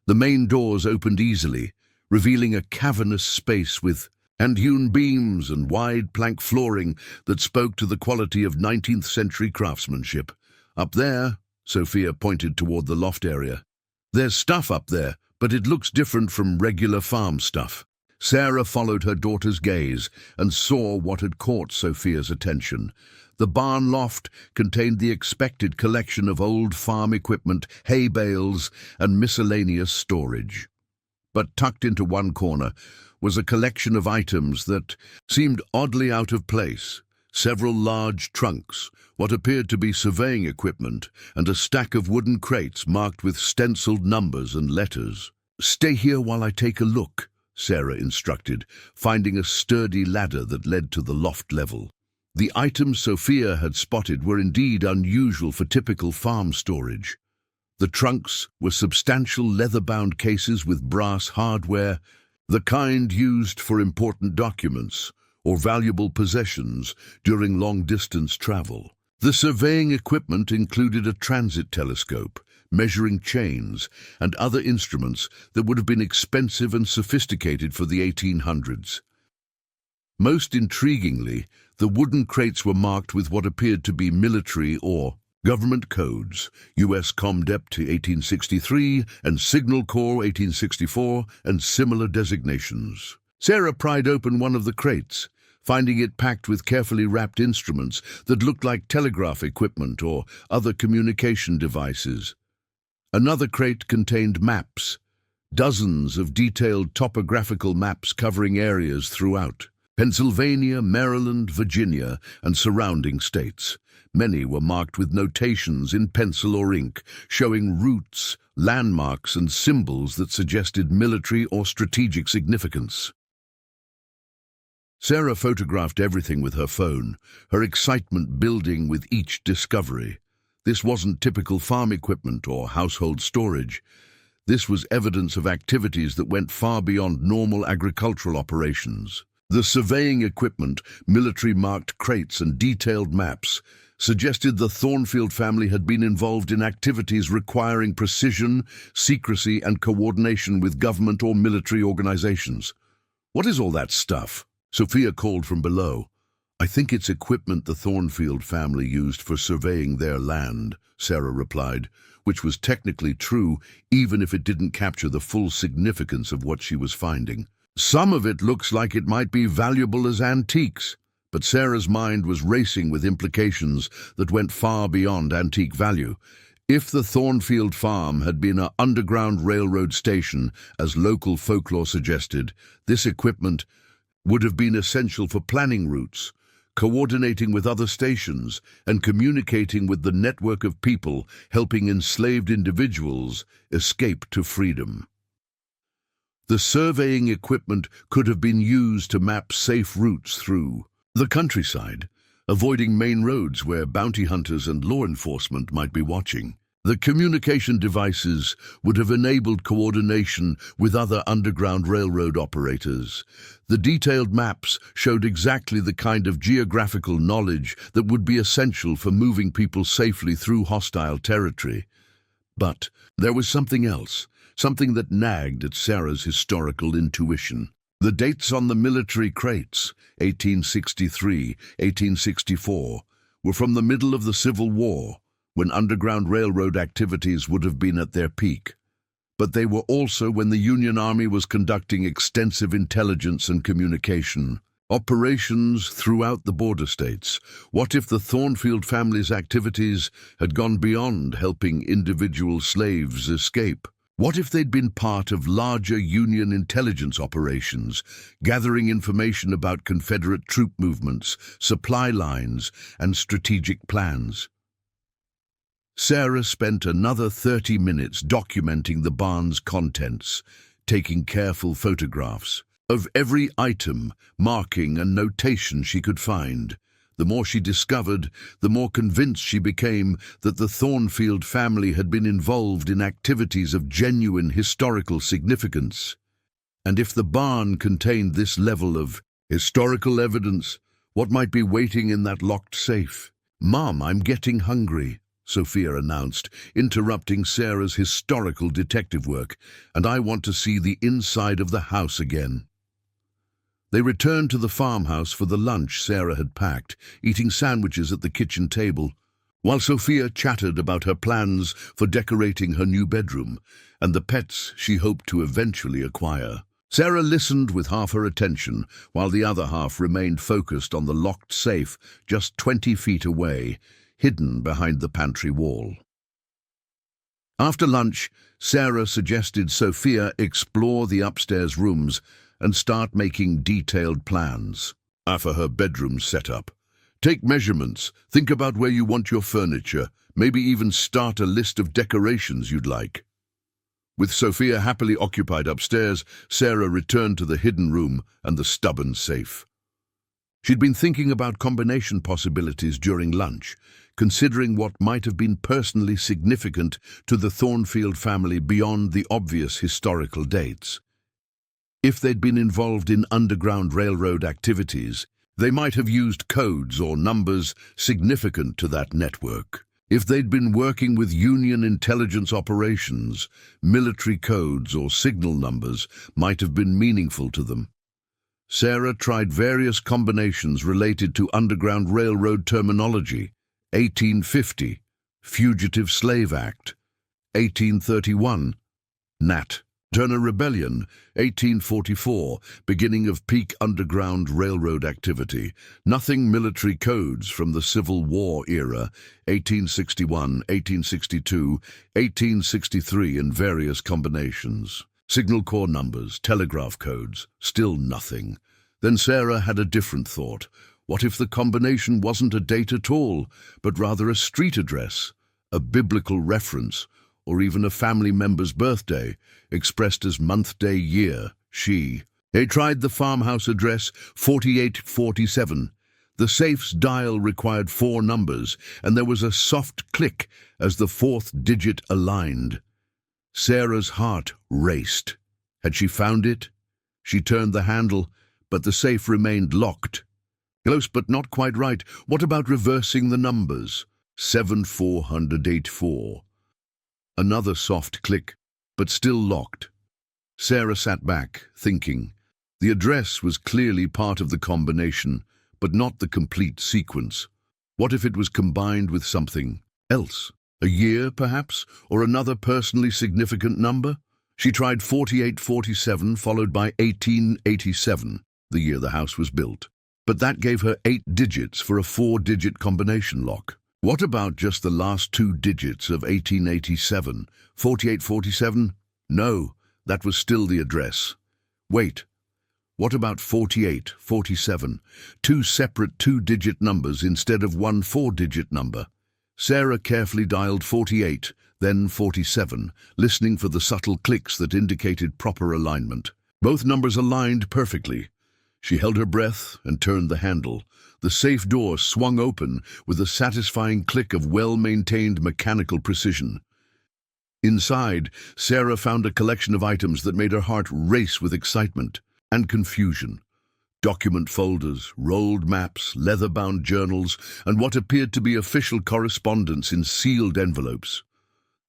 The main doors opened easily, revealing a cavernous space with hand-hewn beams and wide plank flooring that spoke to the quality of 19th century craftsmanship. "Up there," Sophia pointed toward the loft area. "There's stuff up there, but it looks different from regular farm stuff." Sarah followed her daughter's gaze and saw what had caught Sophia's attention. The barn loft contained the expected collection of old farm equipment, hay bales, and miscellaneous storage. But tucked into one corner was a collection of items that seemed oddly out of place. Several large trunks, what appeared to be surveying equipment, and a stack of wooden crates marked with stenciled numbers and letters. "Stay here while I take a look," Sarah instructed, finding a sturdy ladder that led to the loft level. The items Sophia had spotted were indeed unusual for typical farm storage. The trunks were substantial leather-bound cases with brass hardware, the kind used for important documents or valuable possessions during long-distance travel. The surveying equipment included a transit telescope, measuring chains, and other instruments that would have been expensive and sophisticated for the 1800s. Most intriguingly, the wooden crates were marked with what appeared to be military or government codes, U.S. ComDep 1863 and Signal Corps 1864, and similar designations. Sarah pried open one of the crates, finding it packed with carefully wrapped instruments that looked like telegraph equipment or other communication devices. Another crate contained maps, dozens of detailed topographical maps covering areas throughout Pennsylvania, Maryland, Virginia, and surrounding states. Many were marked with notations in pencil or ink, showing routes, landmarks, and symbols that suggested military or strategic significance. Sarah photographed everything with her phone, her excitement building with each discovery. This wasn't typical farm equipment or household storage. This was evidence of activities that went far beyond normal agricultural operations. The surveying equipment, military-marked crates, and detailed maps suggested the Thornfield family had been involved in activities requiring precision, secrecy, and coordination with government or military organizations. "What is all that stuff?" Sophia called from below. "I think it's equipment the Thornfield family used for surveying their land," Sarah replied, which was technically true, even if it didn't capture the full significance of what she was finding. "Some of it looks like it might be valuable as antiques," but Sarah's mind was racing with implications that went far beyond antique value. If the Thornfield farm had been an underground railroad station, as local folklore suggested, this equipment would have been essential for planning routes, coordinating with other stations, and communicating with the network of people helping enslaved individuals escape to freedom. The surveying equipment could have been used to map safe routes through the countryside, avoiding main roads where bounty hunters and law enforcement might be watching. The communication devices would have enabled coordination with other underground railroad operators. The detailed maps showed exactly the kind of geographical knowledge that would be essential for moving people safely through hostile territory. But there was something else, something that nagged at Sarah's historical intuition. The dates on the military crates, 1863, 1864, were from the middle of the Civil War, when Underground Railroad activities would have been at their peak. But they were also when the Union Army was conducting extensive intelligence and communication operations throughout the border states. What if the Thornfield family's activities had gone beyond helping individual slaves escape? What if they'd been part of larger Union intelligence operations, gathering information about Confederate troop movements, supply lines, and strategic plans? Sarah spent another 30 minutes documenting the barn's contents, taking careful photographs of every item, marking and notation she could find. The more she discovered, the more convinced she became that the Thornfield family had been involved in activities of genuine historical significance. And if the barn contained this level of historical evidence, what might be waiting in that locked safe? "Mom, I'm getting hungry," Sophia announced, interrupting Sarah's historical detective work, "and I want to see the inside of the house again." They returned to the farmhouse for the lunch Sarah had packed, eating sandwiches at the kitchen table, while Sophia chattered about her plans for decorating her new bedroom and the pets she hoped to eventually acquire. Sarah listened with half her attention, while the other half remained focused on the locked safe just 20 feet away, hidden behind the pantry wall. After lunch, Sarah suggested Sophia explore the upstairs rooms and start making detailed plans for her bedroom setup. Take measurements, think about where you want your furniture, maybe even start a list of decorations you'd like. With Sophia happily occupied upstairs, Sarah returned to the hidden room and the stubborn safe. She'd been thinking about combination possibilities during lunch, considering what might have been personally significant to the Thornfield family beyond the obvious historical dates. If they'd been involved in Underground Railroad activities, they might have used codes or numbers significant to that network. If they'd been working with Union intelligence operations, military codes or signal numbers might have been meaningful to them. Sarah tried various combinations related to Underground Railroad terminology: 1850, Fugitive Slave Act; 1831, Nat Turner Rebellion; 1844, beginning of peak Underground Railroad activity; nothing military codes from the Civil War era; 1861, 1862, 1863 in various combinations; signal corps numbers, telegraph codes, still nothing. Then Sarah had a different thought. What if the combination wasn't a date at all, but rather a street address, a biblical reference, or even a family member's birthday, expressed as month, day, year, she. They tried the farmhouse address, 4847. The safe's dial required 4 numbers, and there was a soft click as the 4th digit aligned. Sarah's heart raced. Had she found it? She turned the handle, but the safe remained locked. Close but not quite right. What about reversing the numbers? 7484. Another soft click, but still locked. Sarah sat back, thinking. The address was clearly part of the combination, but not the complete sequence. What if it was combined with something else? A year, perhaps, or another personally significant number? She tried 4847, followed by 1887, the year the house was built. But that gave her 8 digits for a 4-digit combination lock. What about just the last 2 digits of 1887? 4847? No, that was still the address. Wait, what about 4847? 2 separate 2-digit numbers instead of one 4-digit number. Sarah carefully dialed 48, then 47, listening for the subtle clicks that indicated proper alignment. Both numbers aligned perfectly. She held her breath and turned the handle. The safe door swung open with a satisfying click of well-maintained mechanical precision. Inside, Sarah found a collection of items that made her heart race with excitement and confusion. Document folders, rolled maps, leather-bound journals, and what appeared to be official correspondence in sealed envelopes.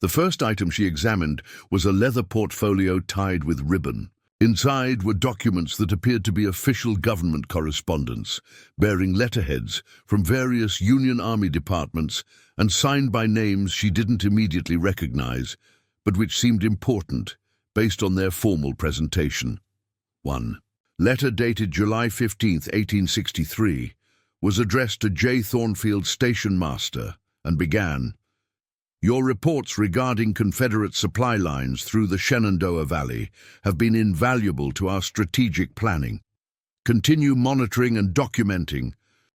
The first item she examined was a leather portfolio tied with ribbon. Inside were documents that appeared to be official government correspondence, bearing letterheads from various Union Army departments and signed by names she didn't immediately recognize, but which seemed important based on their formal presentation. 1. Letter dated July 15, 1863, was addressed to J. Thornfield, Station Master, and began, "Your reports regarding Confederate supply lines through the Shenandoah Valley have been invaluable to our strategic planning. Continue monitoring and documenting.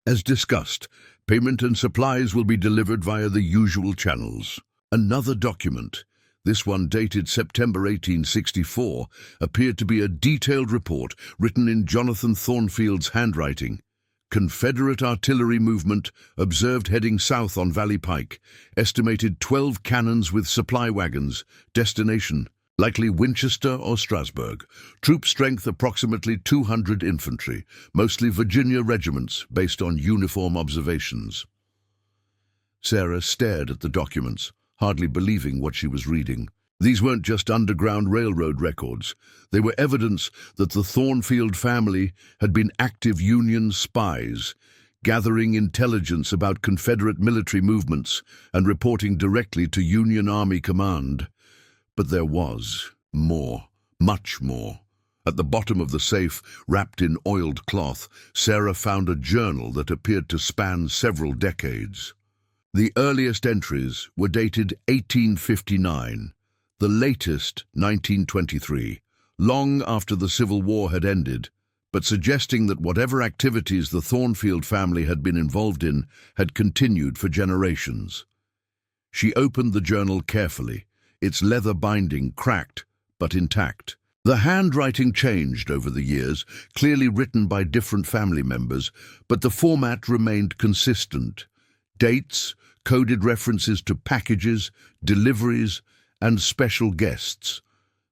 As discussed, payment and supplies will be delivered via the usual channels." Another document, this one dated September 1864, appeared to be a detailed report written in Jonathan Thornfield's handwriting. Confederate artillery movement observed heading south on Valley Pike. Estimated 12 cannons with supply wagons. Destination, likely Winchester or Strasburg. Troop strength approximately 200 infantry, mostly Virginia regiments based on uniform observations. Sarah stared at the documents, hardly believing what she was reading. These weren't just Underground Railroad records. They were evidence that the Thornfield family had been active Union spies, gathering intelligence about Confederate military movements and reporting directly to Union Army Command. But there was more, much more. At the bottom of the safe, wrapped in oiled cloth, Sarah found a journal that appeared to span several decades. The earliest entries were dated 1859, the latest 1923, long after the Civil War had ended, but suggesting that whatever activities the Thornfield family had been involved in had continued for generations. She opened the journal carefully, its leather binding cracked but intact. The handwriting changed over the years, clearly written by different family members, but the format remained consistent. Dates, coded references to packages, deliveries, and special guests.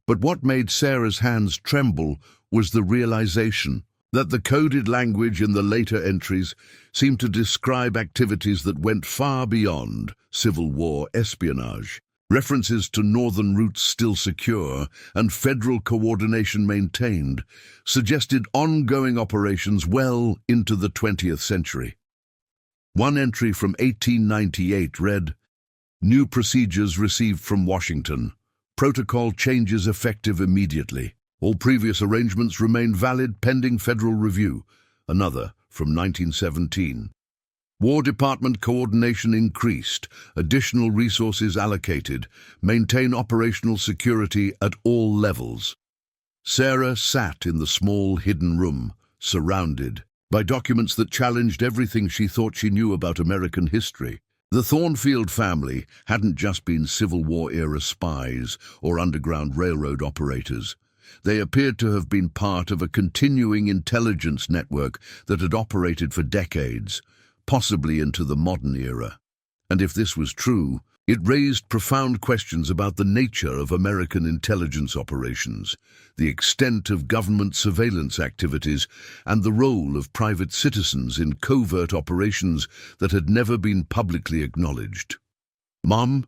But what made Sarah's hands tremble was the realization that the coded language in the later entries seemed to describe activities that went far beyond Civil War espionage. References to northern routes still secure and federal coordination maintained suggested ongoing operations well into the 20th century. One entry from 1898 read, "New procedures received from Washington. Protocol changes effective immediately. All previous arrangements remain valid pending federal review." Another from 1917. War Department coordination increased, additional resources allocated, maintain operational security at all levels. Sarah sat in the small hidden room, surrounded by documents that challenged everything she thought she knew about American history. The Thornfield family hadn't just been Civil War-era spies or Underground Railroad operators. They appeared to have been part of a continuing intelligence network that had operated for decades, possibly into the modern era. And if this was true, it raised profound questions about the nature of American intelligence operations, the extent of government surveillance activities, and the role of private citizens in covert operations that had never been publicly acknowledged. "Mom?"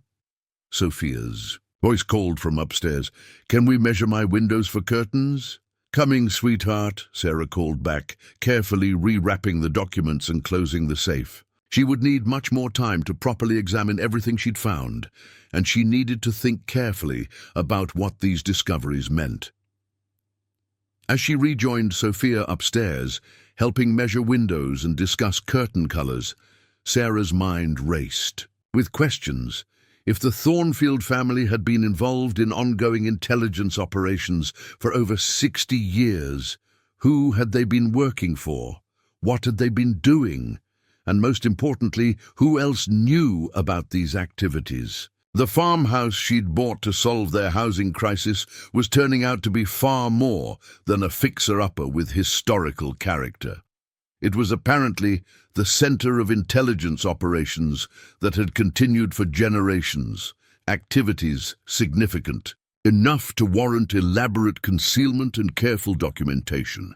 Sophia's voice called from upstairs. "Can we measure my windows for curtains?" "Coming, sweetheart," Sarah called back, carefully rewrapping the documents and closing the safe. She would need much more time to properly examine everything she'd found, and she needed to think carefully about what these discoveries meant. As she rejoined Sophia upstairs, helping measure windows and discuss curtain colors, Sarah's mind raced with questions. If the Thornfield family had been involved in ongoing intelligence operations for over 60 years, who had they been working for? What had they been doing? And most importantly, who else knew about these activities? The farmhouse she'd bought to solve their housing crisis was turning out to be far more than a fixer-upper with historical character. It was apparently the center of intelligence operations that had continued for generations, activities significant, enough to warrant elaborate concealment and careful documentation.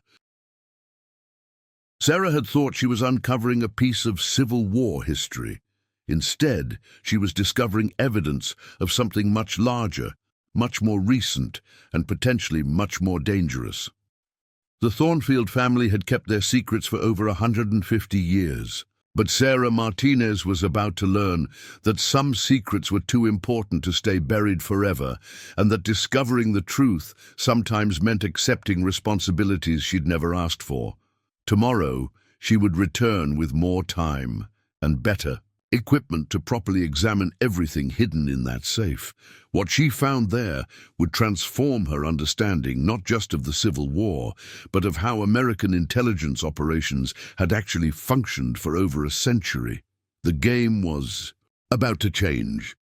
Sarah had thought she was uncovering a piece of Civil War history. Instead, she was discovering evidence of something much larger, much more recent, and potentially much more dangerous. The Thornfield family had kept their secrets for over 150 years, but Sarah Martinez was about to learn that some secrets were too important to stay buried forever, and that discovering the truth sometimes meant accepting responsibilities she'd never asked for. Tomorrow, she would return with more time and better equipment to properly examine everything hidden in that safe. What she found there would transform her understanding not just of the Civil War, but of how American intelligence operations had actually functioned for over a century. The game was about to change,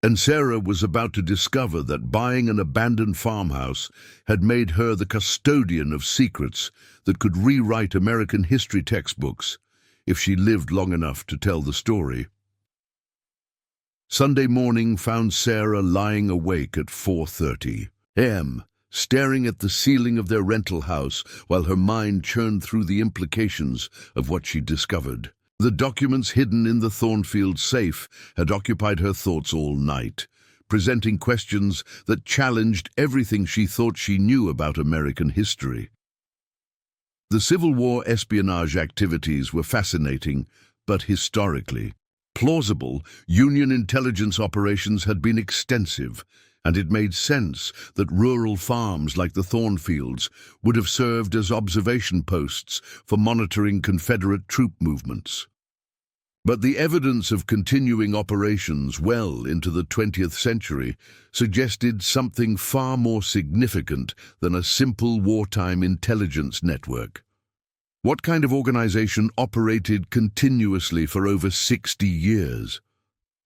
and Sarah was about to discover that buying an abandoned farmhouse had made her the custodian of secrets that could rewrite American history textbooks if she lived long enough to tell the story. Sunday morning found Sarah lying awake at 4:30 a.m., staring at the ceiling of their rental house while her mind churned through the implications of what she'd discovered. The documents hidden in the Thornfield safe had occupied her thoughts all night, presenting questions that challenged everything she thought she knew about American history. The Civil War espionage activities were fascinating, but historically plausible. Union intelligence operations had been extensive, and it made sense that rural farms like the Thornfields would have served as observation posts for monitoring Confederate troop movements. But the evidence of continuing operations well into the 20th century suggested something far more significant than a simple wartime intelligence network. What kind of organization operated continuously for over 60 years?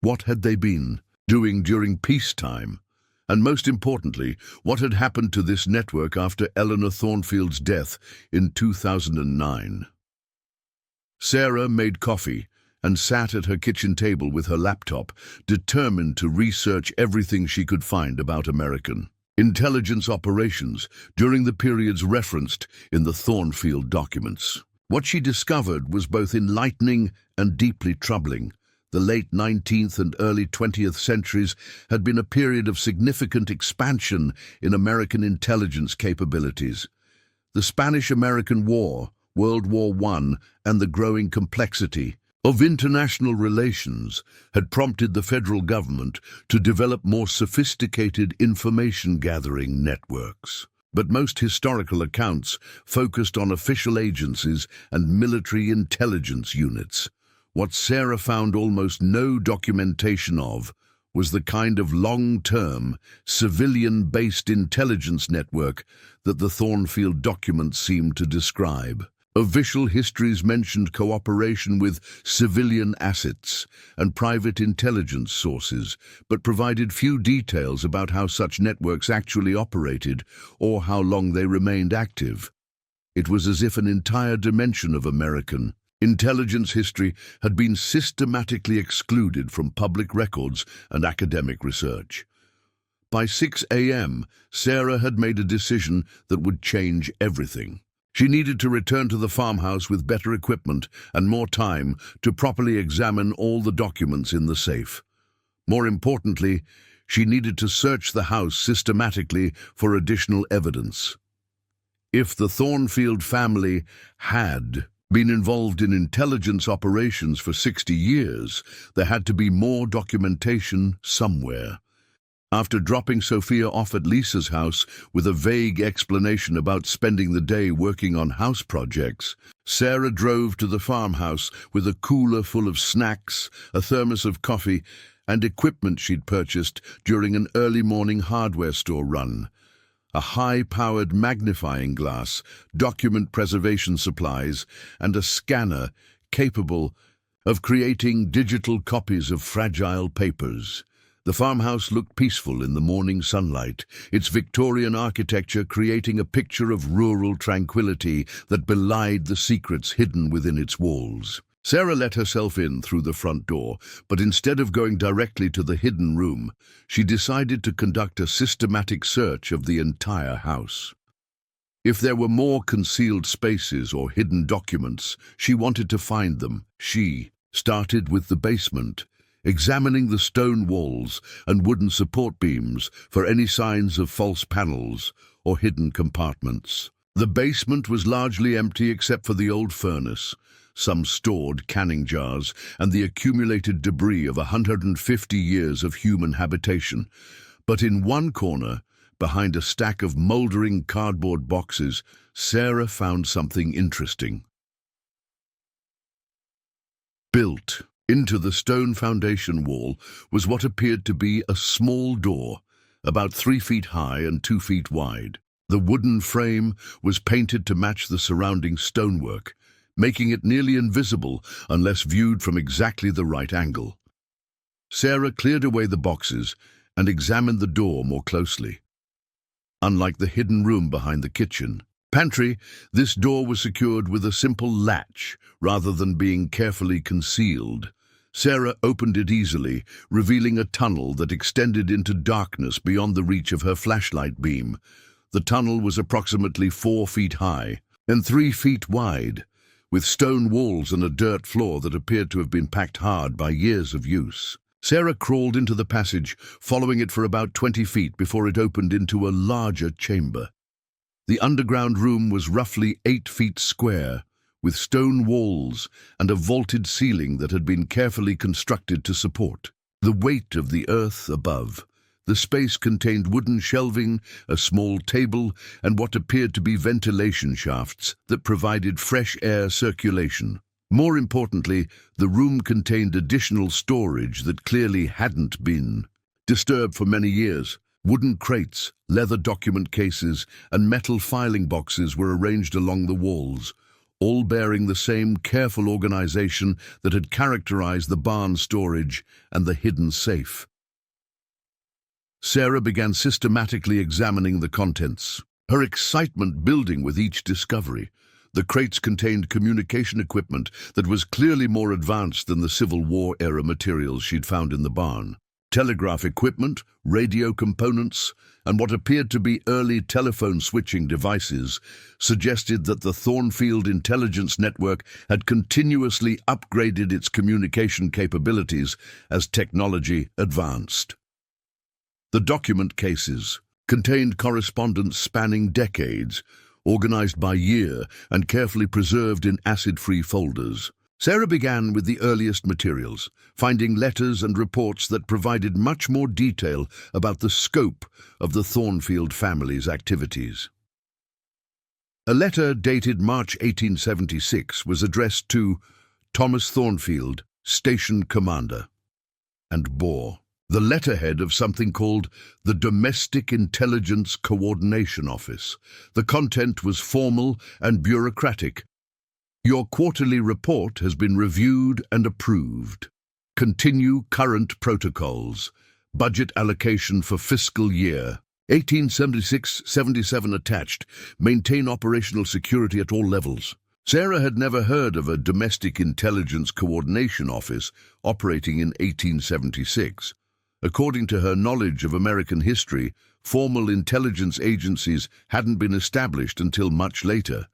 What had they been doing during peacetime? And most importantly, what had happened to this network after Eleanor Thornfield's death in 2009? Sarah made coffee and sat at her kitchen table with her laptop, determined to research everything she could find about American intelligence operations during the periods referenced in the Thornfield documents. What she discovered was both enlightening and deeply troubling. The late 19th and early 20th centuries had been a period of significant expansion in American intelligence capabilities. The Spanish-American War, World War I, and the growing complexity of international relations had prompted the federal government to develop more sophisticated information-gathering networks. But most historical accounts focused on official agencies and military intelligence units. What Sarah found almost no documentation of was the kind of long-term, civilian-based intelligence network that the Thornfield documents seemed to describe. Official histories mentioned cooperation with civilian assets and private intelligence sources, but provided few details about how such networks actually operated or how long they remained active. It was as if an entire dimension of American intelligence history had been systematically excluded from public records and academic research. By 6 a.m., Sarah had made a decision that would change everything. She needed to return to the farmhouse with better equipment and more time to properly examine all the documents in the safe. More importantly, she needed to search the house systematically for additional evidence. If the Thornfield family had been involved in intelligence operations for 60 years, there had to be more documentation somewhere. After dropping Sophia off at Lisa's house with a vague explanation about spending the day working on house projects, Sarah drove to the farmhouse with a cooler full of snacks, a thermos of coffee, and equipment she'd purchased during an early morning hardware store run. A high-powered magnifying glass, document preservation supplies, and a scanner capable of creating digital copies of fragile papers. The farmhouse looked peaceful in the morning sunlight, its Victorian architecture creating a picture of rural tranquility that belied the secrets hidden within its walls. Sarah let herself in through the front door, but instead of going directly to the hidden room, she decided to conduct a systematic search of the entire house. If there were more concealed spaces or hidden documents, she wanted to find them. She started with the basement, examining the stone walls and wooden support beams for any signs of false panels or hidden compartments. The basement was largely empty except for the old furnace, some stored canning jars, and the accumulated debris of 150 years of human habitation. But in one corner, behind a stack of mouldering cardboard boxes, Sarah found something interesting. Built into the stone foundation wall was what appeared to be a small door, about 3 feet high and 2 feet wide. The wooden frame was painted to match the surrounding stonework, making it nearly invisible unless viewed from exactly the right angle. Sarah cleared away the boxes and examined the door more closely. Unlike the hidden room behind the kitchen pantry, this door was secured with a simple latch rather than being carefully concealed. Sarah opened it easily, revealing a tunnel that extended into darkness beyond the reach of her flashlight beam. The tunnel was approximately 4 feet high and 3 feet wide, with stone walls and a dirt floor that appeared to have been packed hard by years of use. Sarah crawled into the passage, following it for about 20 feet before it opened into a larger chamber. The underground room was roughly 8 feet square, with stone walls and a vaulted ceiling that had been carefully constructed to support the weight of the earth above. The space contained wooden shelving, a small table, and what appeared to be ventilation shafts that provided fresh air circulation. More importantly, the room contained additional storage that clearly hadn't been disturbed for many years. Wooden crates, leather document cases, and metal filing boxes were arranged along the walls, all bearing the same careful organization that had characterized the barn storage and the hidden safe. Sarah began systematically examining the contents, her excitement building with each discovery. The crates contained communication equipment that was clearly more advanced than the Civil War-era materials she'd found in the barn. Telegraph equipment, radio components, and what appeared to be early telephone switching devices suggested that the Thornfield Intelligence Network had continuously upgraded its communication capabilities as technology advanced. The document cases contained correspondence spanning decades, organized by year and carefully preserved in acid-free folders. Sarah began with the earliest materials, finding letters and reports that provided much more detail about the scope of the Thornfield family's activities. A letter dated March 1876 was addressed to Thomas Thornfield, Station Commander, and bore the letterhead of something called the Domestic Intelligence Coordination Office. The content was formal and bureaucratic. Your quarterly report has been reviewed and approved. Continue current protocols. Budget allocation for fiscal year 1876-77 attached. Maintain operational security at all levels. Sarah had never heard of a Domestic Intelligence Coordination Office operating in 1876. According to her knowledge of American history, formal intelligence agencies hadn't been established until much later.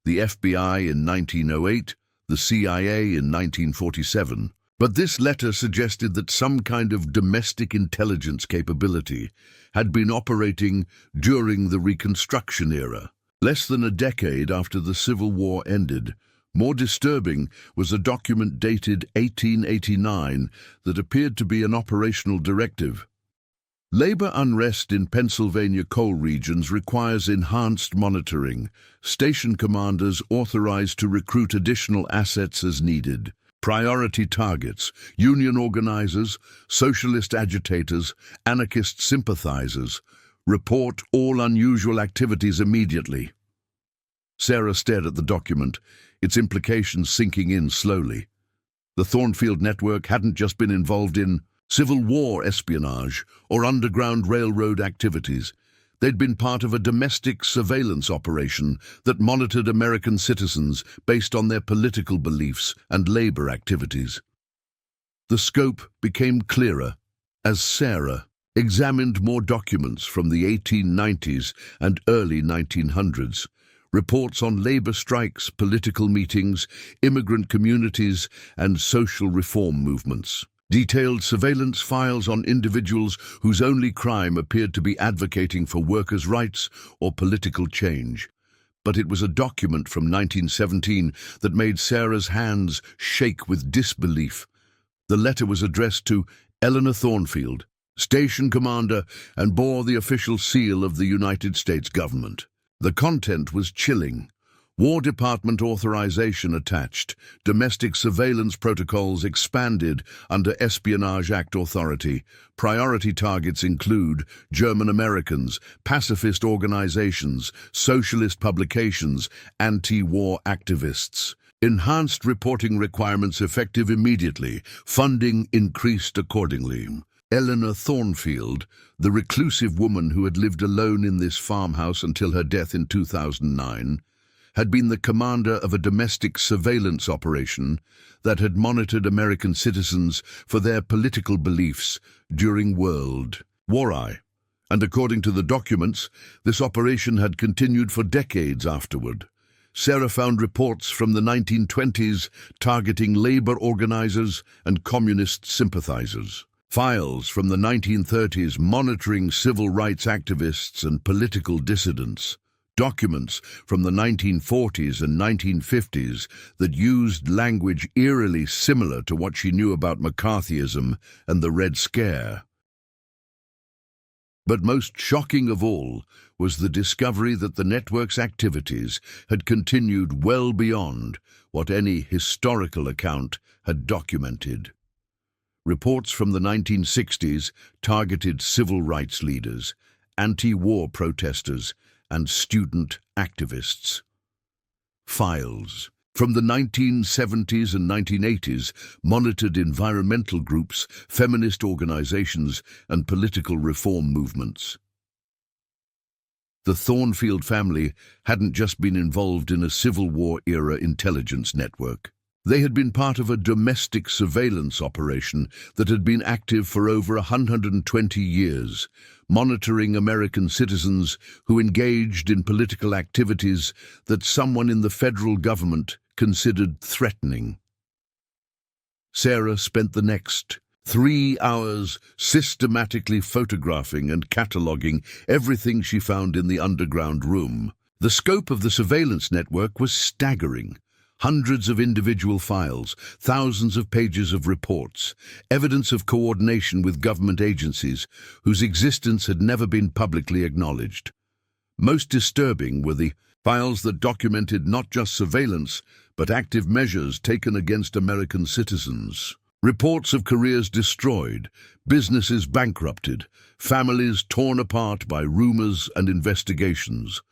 The FBI in 1908, the CIA in 1947. But this letter suggested that some kind of domestic intelligence capability had been operating during the Reconstruction era. Less than a decade after the Civil War ended, more disturbing was a document dated 1889 that appeared to be an operational directive. Labor unrest in Pennsylvania coal regions requires enhanced monitoring. Station commanders authorized to recruit additional assets as needed. Priority targets: union organizers, socialist agitators, anarchist sympathizers. Report all unusual activities immediately. Sarah stared at the document, its implications sinking in slowly. The Thornfield network hadn't just been involved in Civil War espionage or Underground Railroad activities. They'd been part of a domestic surveillance operation that monitored American citizens based on their political beliefs and labor activities. The scope became clearer as Sarah examined more documents from the 1890s and early 1900s. Reports on labor strikes, political meetings, immigrant communities, and social reform movements. Detailed surveillance files on individuals whose only crime appeared to be advocating for workers' rights or political change. But it was a document from 1917 that made Sarah's hands shake with disbelief. The letter was addressed to Eleanor Thornfield, Station Commander, and bore the official seal of the United States government. The content was chilling. War Department authorization attached. Domestic surveillance protocols expanded under Espionage Act authority. Priority targets include German Americans, pacifist organizations, socialist publications, anti-war activists. Enhanced reporting requirements effective immediately. Funding increased accordingly. Eleanor Thornfield, the reclusive woman who had lived alone in this farmhouse until her death in 2009, had been the commander of a domestic surveillance operation that had monitored American citizens for their political beliefs during World War I. And according to the documents, this operation had continued for decades afterward. Sarah found reports from the 1920s targeting labor organizers and communist sympathizers. Files from the 1930s monitoring civil rights activists and political dissidents. Documents from the 1940s and 1950s that used language eerily similar to what she knew about McCarthyism and the Red Scare. But most shocking of all was the discovery that the network's activities had continued well beyond what any historical account had documented. Reports from the 1960s targeted civil rights leaders, anti-war protesters, and student activists. Files from the 1970s and 1980s monitored environmental groups, feminist organizations, and political reform movements. The Thornfield family hadn't just been involved in a Civil War-era intelligence network. They had been part of a domestic surveillance operation that had been active for over 120 years, monitoring American citizens who engaged in political activities that someone in the federal government considered threatening. Sarah spent the next 3 hours systematically photographing and cataloguing everything she found in the underground room. The scope of the surveillance network was staggering. Hundreds of individual files, thousands of pages of reports, evidence of coordination with government agencies whose existence had never been publicly acknowledged. Most disturbing were the files that documented not just surveillance, but active measures taken against American citizens. Reports of careers destroyed, businesses bankrupted, families torn apart by rumors and investigations.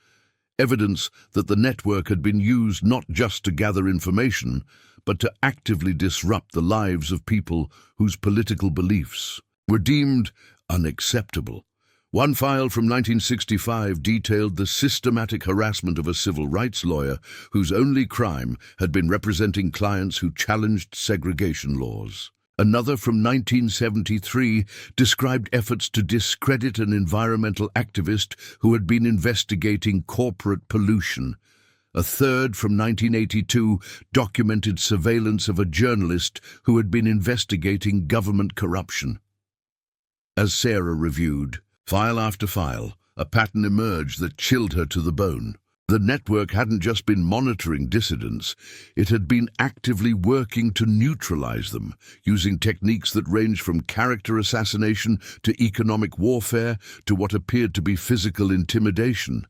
Evidence that the network had been used not just to gather information, but to actively disrupt the lives of people whose political beliefs were deemed unacceptable. One file from 1965 detailed the systematic harassment of a civil rights lawyer whose only crime had been representing clients who challenged segregation laws. Another from 1973 described efforts to discredit an environmental activist who had been investigating corporate pollution. A third from 1982 documented surveillance of a journalist who had been investigating government corruption. As Sarah reviewed file after file, a pattern emerged that chilled her to the bone. The network hadn't just been monitoring dissidents, it had been actively working to neutralize them, using techniques that ranged from character assassination to economic warfare to what appeared to be physical intimidation.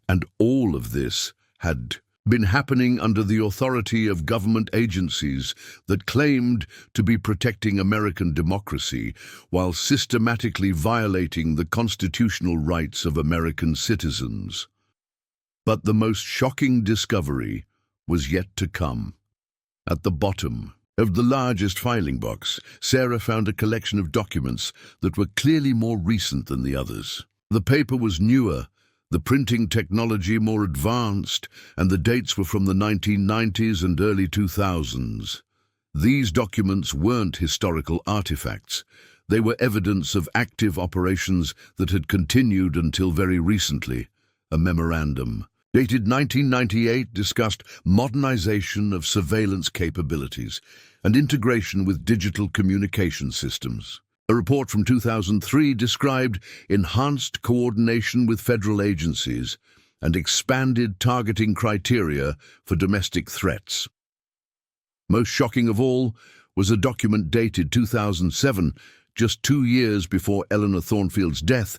And all of this had been happening under the authority of government agencies that claimed to be protecting American democracy while systematically violating the constitutional rights of American citizens. But the most shocking discovery was yet to come. At the bottom of the largest filing box, Sarah found a collection of documents that were clearly more recent than the others. The paper was newer, the printing technology more advanced, and the dates were from the 1990s and early 2000s. These documents weren't historical artifacts. They were evidence of active operations that had continued until very recently. A memorandum, dated 1998, discussed modernization of surveillance capabilities and integration with digital communication systems. A report from 2003 described enhanced coordination with federal agencies and expanded targeting criteria for domestic threats. Most shocking of all was a document dated 2007, just 2 years before Eleanor Thornfield's death,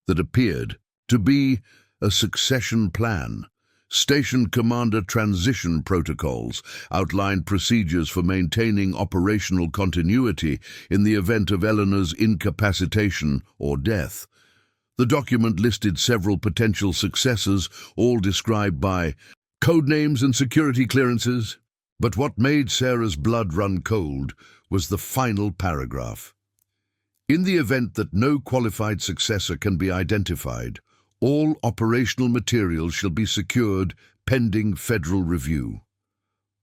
that appeared to be a succession plan. Station commander transition protocols outlined procedures for maintaining operational continuity in the event of Eleanor's incapacitation or death. The document listed several potential successors, all described by code names and security clearances. But what made Sarah's blood run cold was the final paragraph. In the event that no qualified successor can be identified, all operational materials shall be secured pending federal review.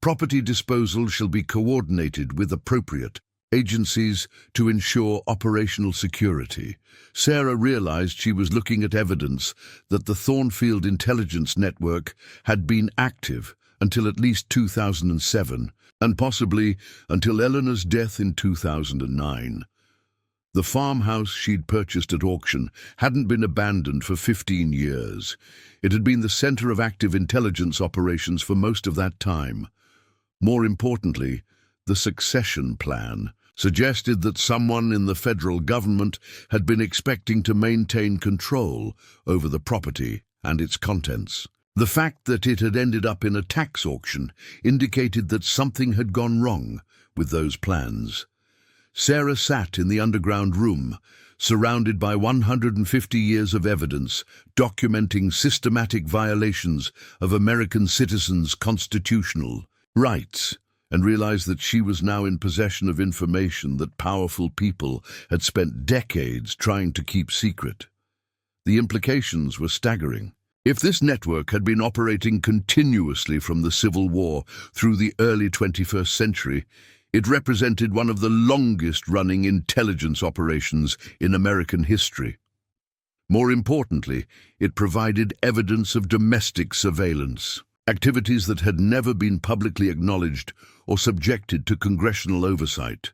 Property disposal shall be coordinated with appropriate agencies to ensure operational security. Sarah realized she was looking at evidence that the Thornfield intelligence network had been active until at least 2007, and possibly until Eleanor's death in 2009. The farmhouse she'd purchased at auction hadn't been abandoned for 15 years. It had been the center of active intelligence operations for most of that time. More importantly, the succession plan suggested that someone in the federal government had been expecting to maintain control over the property and its contents. The fact that it had ended up in a tax auction indicated that something had gone wrong with those plans. Sarah sat in the underground room, surrounded by 150 years of evidence documenting systematic violations of American citizens' constitutional rights, and realized that she was now in possession of information that powerful people had spent decades trying to keep secret. The implications were staggering. If this network had been operating continuously from the Civil War through the early 21st century, it represented one of the longest-running intelligence operations in American history. More importantly, it provided evidence of domestic surveillance, activities that had never been publicly acknowledged or subjected to congressional oversight.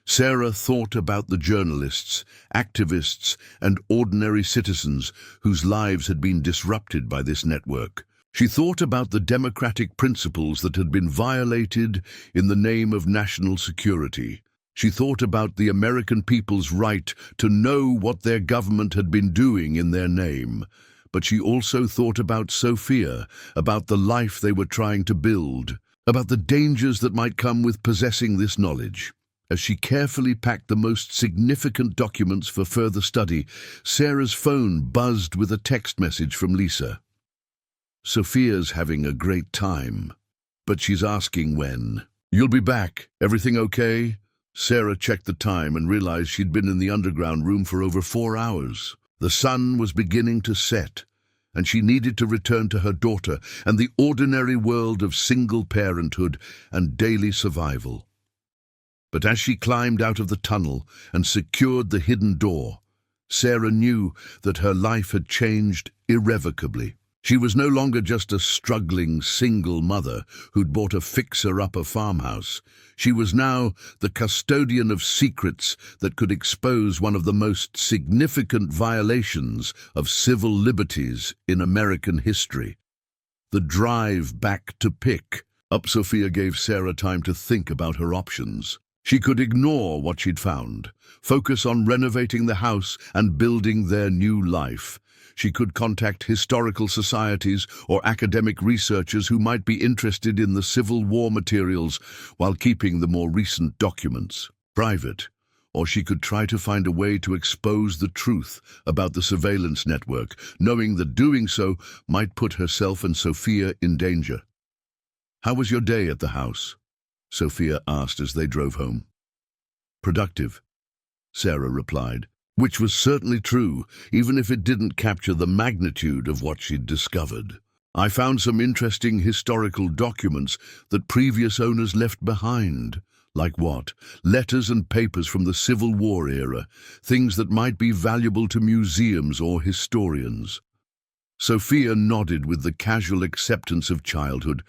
Sarah thought about the journalists, activists, and ordinary citizens whose lives had been disrupted by this network. She thought about the democratic principles that had been violated in the name of national security. She thought about the American people's right to know what their government had been doing in their name. But she also thought about Sophia, about the life they were trying to build, about the dangers that might come with possessing this knowledge. As she carefully packed the most significant documents for further study, Sarah's phone buzzed with a text message from Lisa. "Sophia's having a great time, but she's asking when. You'll be back. Everything okay?" Sarah checked the time and realized she'd been in the underground room for over 4 hours. The sun was beginning to set, and she needed to return to her daughter and the ordinary world of single parenthood and daily survival. But as she climbed out of the tunnel and secured the hidden door, Sarah knew that her life had changed irrevocably. She was no longer just a struggling single mother who'd bought a fixer-upper farmhouse. She was now the custodian of secrets that could expose one of the most significant violations of civil liberties in American history. The drive back to pick up Sophia gave Sarah time to think about her options. She could ignore what she'd found, focus on renovating the house and building their new life. She could contact historical societies or academic researchers who might be interested in the Civil War materials while keeping the more recent documents private. Or she could try to find a way to expose the truth about the surveillance network, knowing that doing so might put herself and Sophia in danger. "How was your day at the house?" Sophia asked as they drove home. "Productive," Sarah replied. Which was certainly true, even if it didn't capture the magnitude of what she'd discovered. "I found some interesting historical documents that previous owners left behind." "Like what?" "Letters and papers from the Civil War era, things that might be valuable to museums or historians." Sophia nodded with the casual acceptance of childhood,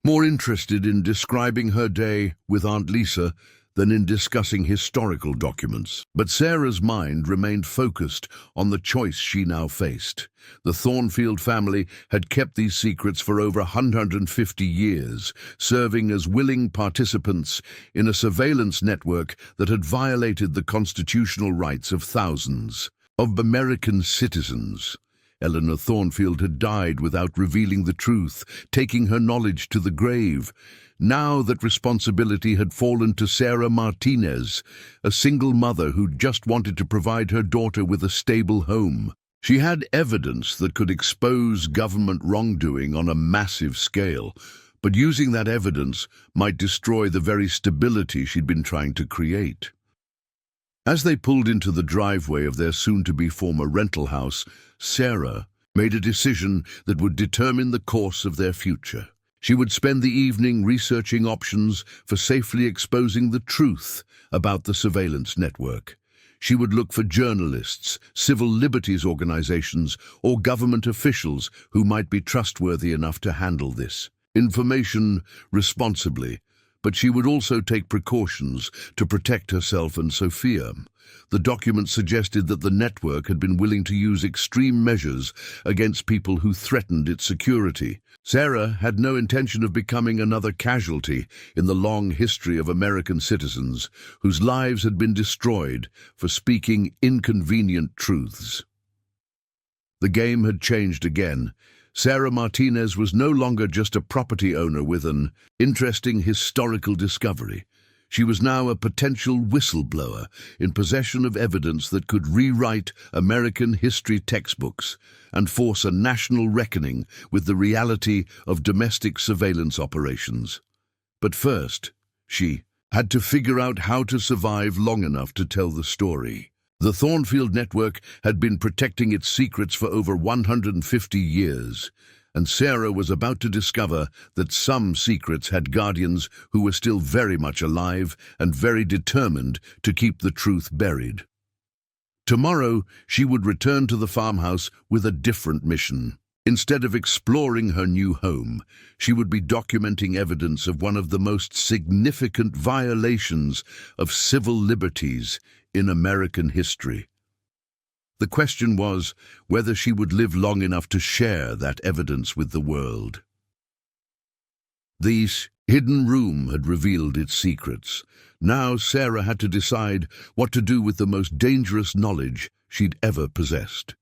more interested in describing her day with Aunt Lisa than in discussing historical documents. But Sarah's mind remained focused on the choice she now faced. The Thornfield family had kept these secrets for over 150 years, serving as willing participants in a surveillance network that had violated the constitutional rights of thousands of American citizens. Eleanor Thornfield had died without revealing the truth, taking her knowledge to the grave. Now that responsibility had fallen to Sarah Martinez, a single mother who just wanted to provide her daughter with a stable home. She had evidence that could expose government wrongdoing on a massive scale, but using that evidence might destroy the very stability she'd been trying to create. As they pulled into the driveway of their soon-to-be former rental house, Sarah made a decision that would determine the course of their future. She would spend the evening researching options for safely exposing the truth about the surveillance network. She would look for journalists, civil liberties organizations, or government officials who might be trustworthy enough to handle this information responsibly, but she would also take precautions to protect herself and Sophia. The document suggested that the network had been willing to use extreme measures against people who threatened its security. Sarah had no intention of becoming another casualty in the long history of American citizens whose lives had been destroyed for speaking inconvenient truths. The game had changed again. Sarah Martinez was no longer just a property owner with an interesting historical discovery. She was now a potential whistleblower in possession of evidence that could rewrite American history textbooks and force a national reckoning with the reality of domestic surveillance operations. But first, she had to figure out how to survive long enough to tell the story. The Thornfield Network had been protecting its secrets for over 150 years, and Sarah was about to discover that some secrets had guardians who were still very much alive and very determined to keep the truth buried. Tomorrow, she would return to the farmhouse with a different mission. Instead of exploring her new home, she would be documenting evidence of one of the most significant violations of civil liberties in American history. The question was whether she would live long enough to share that evidence with the world. The hidden room had revealed its secrets. Now Sarah had to decide what to do with the most dangerous knowledge she'd ever possessed.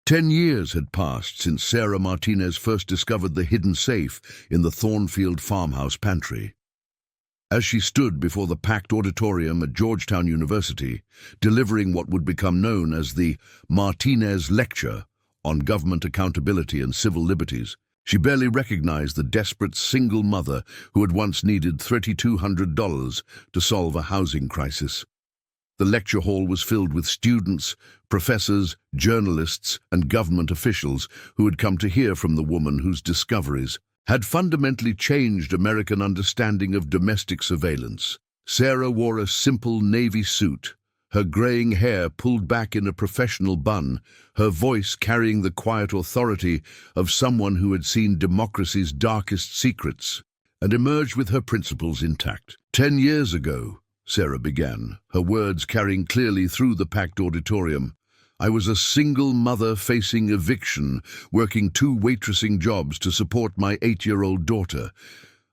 10 years had passed since Sarah Martinez first discovered the hidden safe in the Thornfield farmhouse pantry. As she stood before the packed auditorium at Georgetown University, delivering what would become known as the Martinez Lecture on Government Accountability and Civil Liberties, she barely recognized the desperate single mother who had once needed $3,200 to solve a housing crisis. The lecture hall was filled with students, professors, journalists, and government officials who had come to hear from the woman whose discoveries had fundamentally changed American understanding of domestic surveillance. Sarah wore a simple navy suit, her graying hair pulled back in a professional bun, her voice carrying the quiet authority of someone who had seen democracy's darkest secrets, and emerged with her principles intact. 10 years ago, Sarah began, her words carrying clearly through the packed auditorium, I was a single mother facing eviction, working 2 waitressing jobs to support my 8-year-old daughter.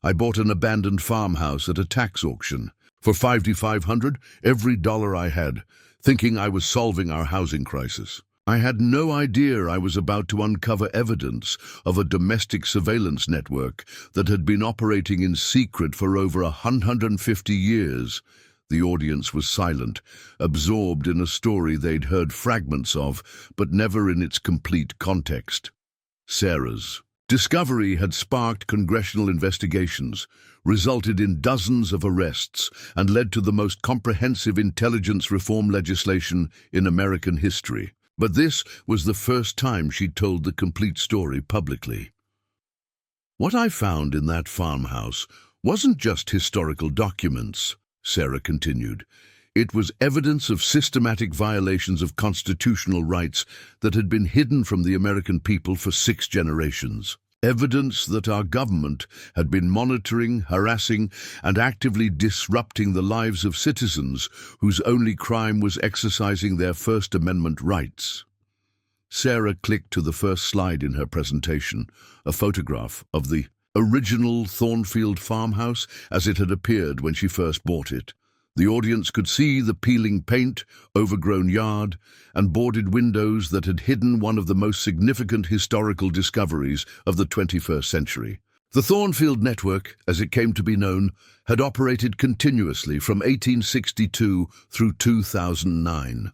I bought an abandoned farmhouse at a tax auction for $5,500, every dollar I had, thinking I was solving our housing crisis. I had no idea I was about to uncover evidence of a domestic surveillance network that had been operating in secret for over 150 years. The audience was silent, absorbed in a story they'd heard fragments of, but never in its complete context. Sarah's discovery had sparked congressional investigations, resulted in dozens of arrests, and led to the most comprehensive intelligence reform legislation in American history. But this was the first time she'd told the complete story publicly. What I found in that farmhouse wasn't just historical documents, Sarah continued. It was evidence of systematic violations of constitutional rights that had been hidden from the American people for 6 generations. Evidence that our government had been monitoring, harassing, and actively disrupting the lives of citizens whose only crime was exercising their First Amendment rights. Sarah clicked to the first slide in her presentation, a photograph of the original Thornfield farmhouse as it had appeared when she first bought it. The audience could see the peeling paint, overgrown yard, and boarded windows that had hidden one of the most significant historical discoveries of the 21st century. The Thornfield Network, as it came to be known, had operated continuously from 1862 through 2009.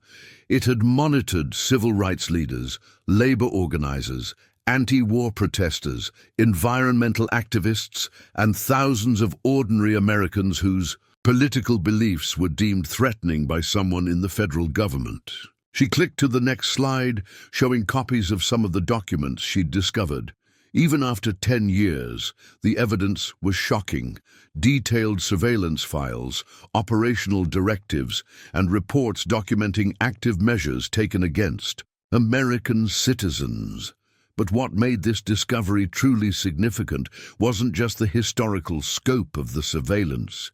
It had monitored civil rights leaders, labor organizers, anti-war protesters, environmental activists, and thousands of ordinary Americans whose political beliefs were deemed threatening by someone in the federal government. She clicked to the next slide, showing copies of some of the documents she'd discovered. Even after 10 years, the evidence was shocking. Detailed surveillance files, operational directives, and reports documenting active measures taken against American citizens. But what made this discovery truly significant wasn't just the historical scope of the surveillance.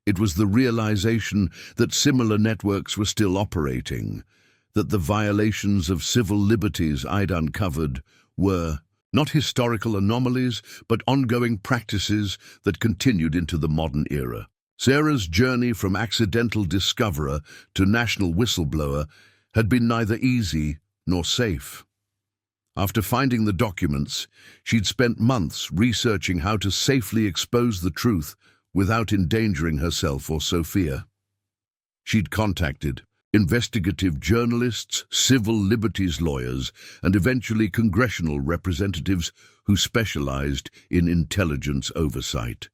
It was the realization that similar networks were still operating, that the violations of civil liberties I'd uncovered were not historical anomalies, but ongoing practices that continued into the modern era. Sarah's journey from accidental discoverer to national whistleblower had been neither easy nor safe. After finding the documents, she'd spent months researching how to safely expose the truth without endangering herself or Sophia. She'd contacted investigative journalists, civil liberties lawyers, and eventually congressional representatives who specialized in intelligence oversight.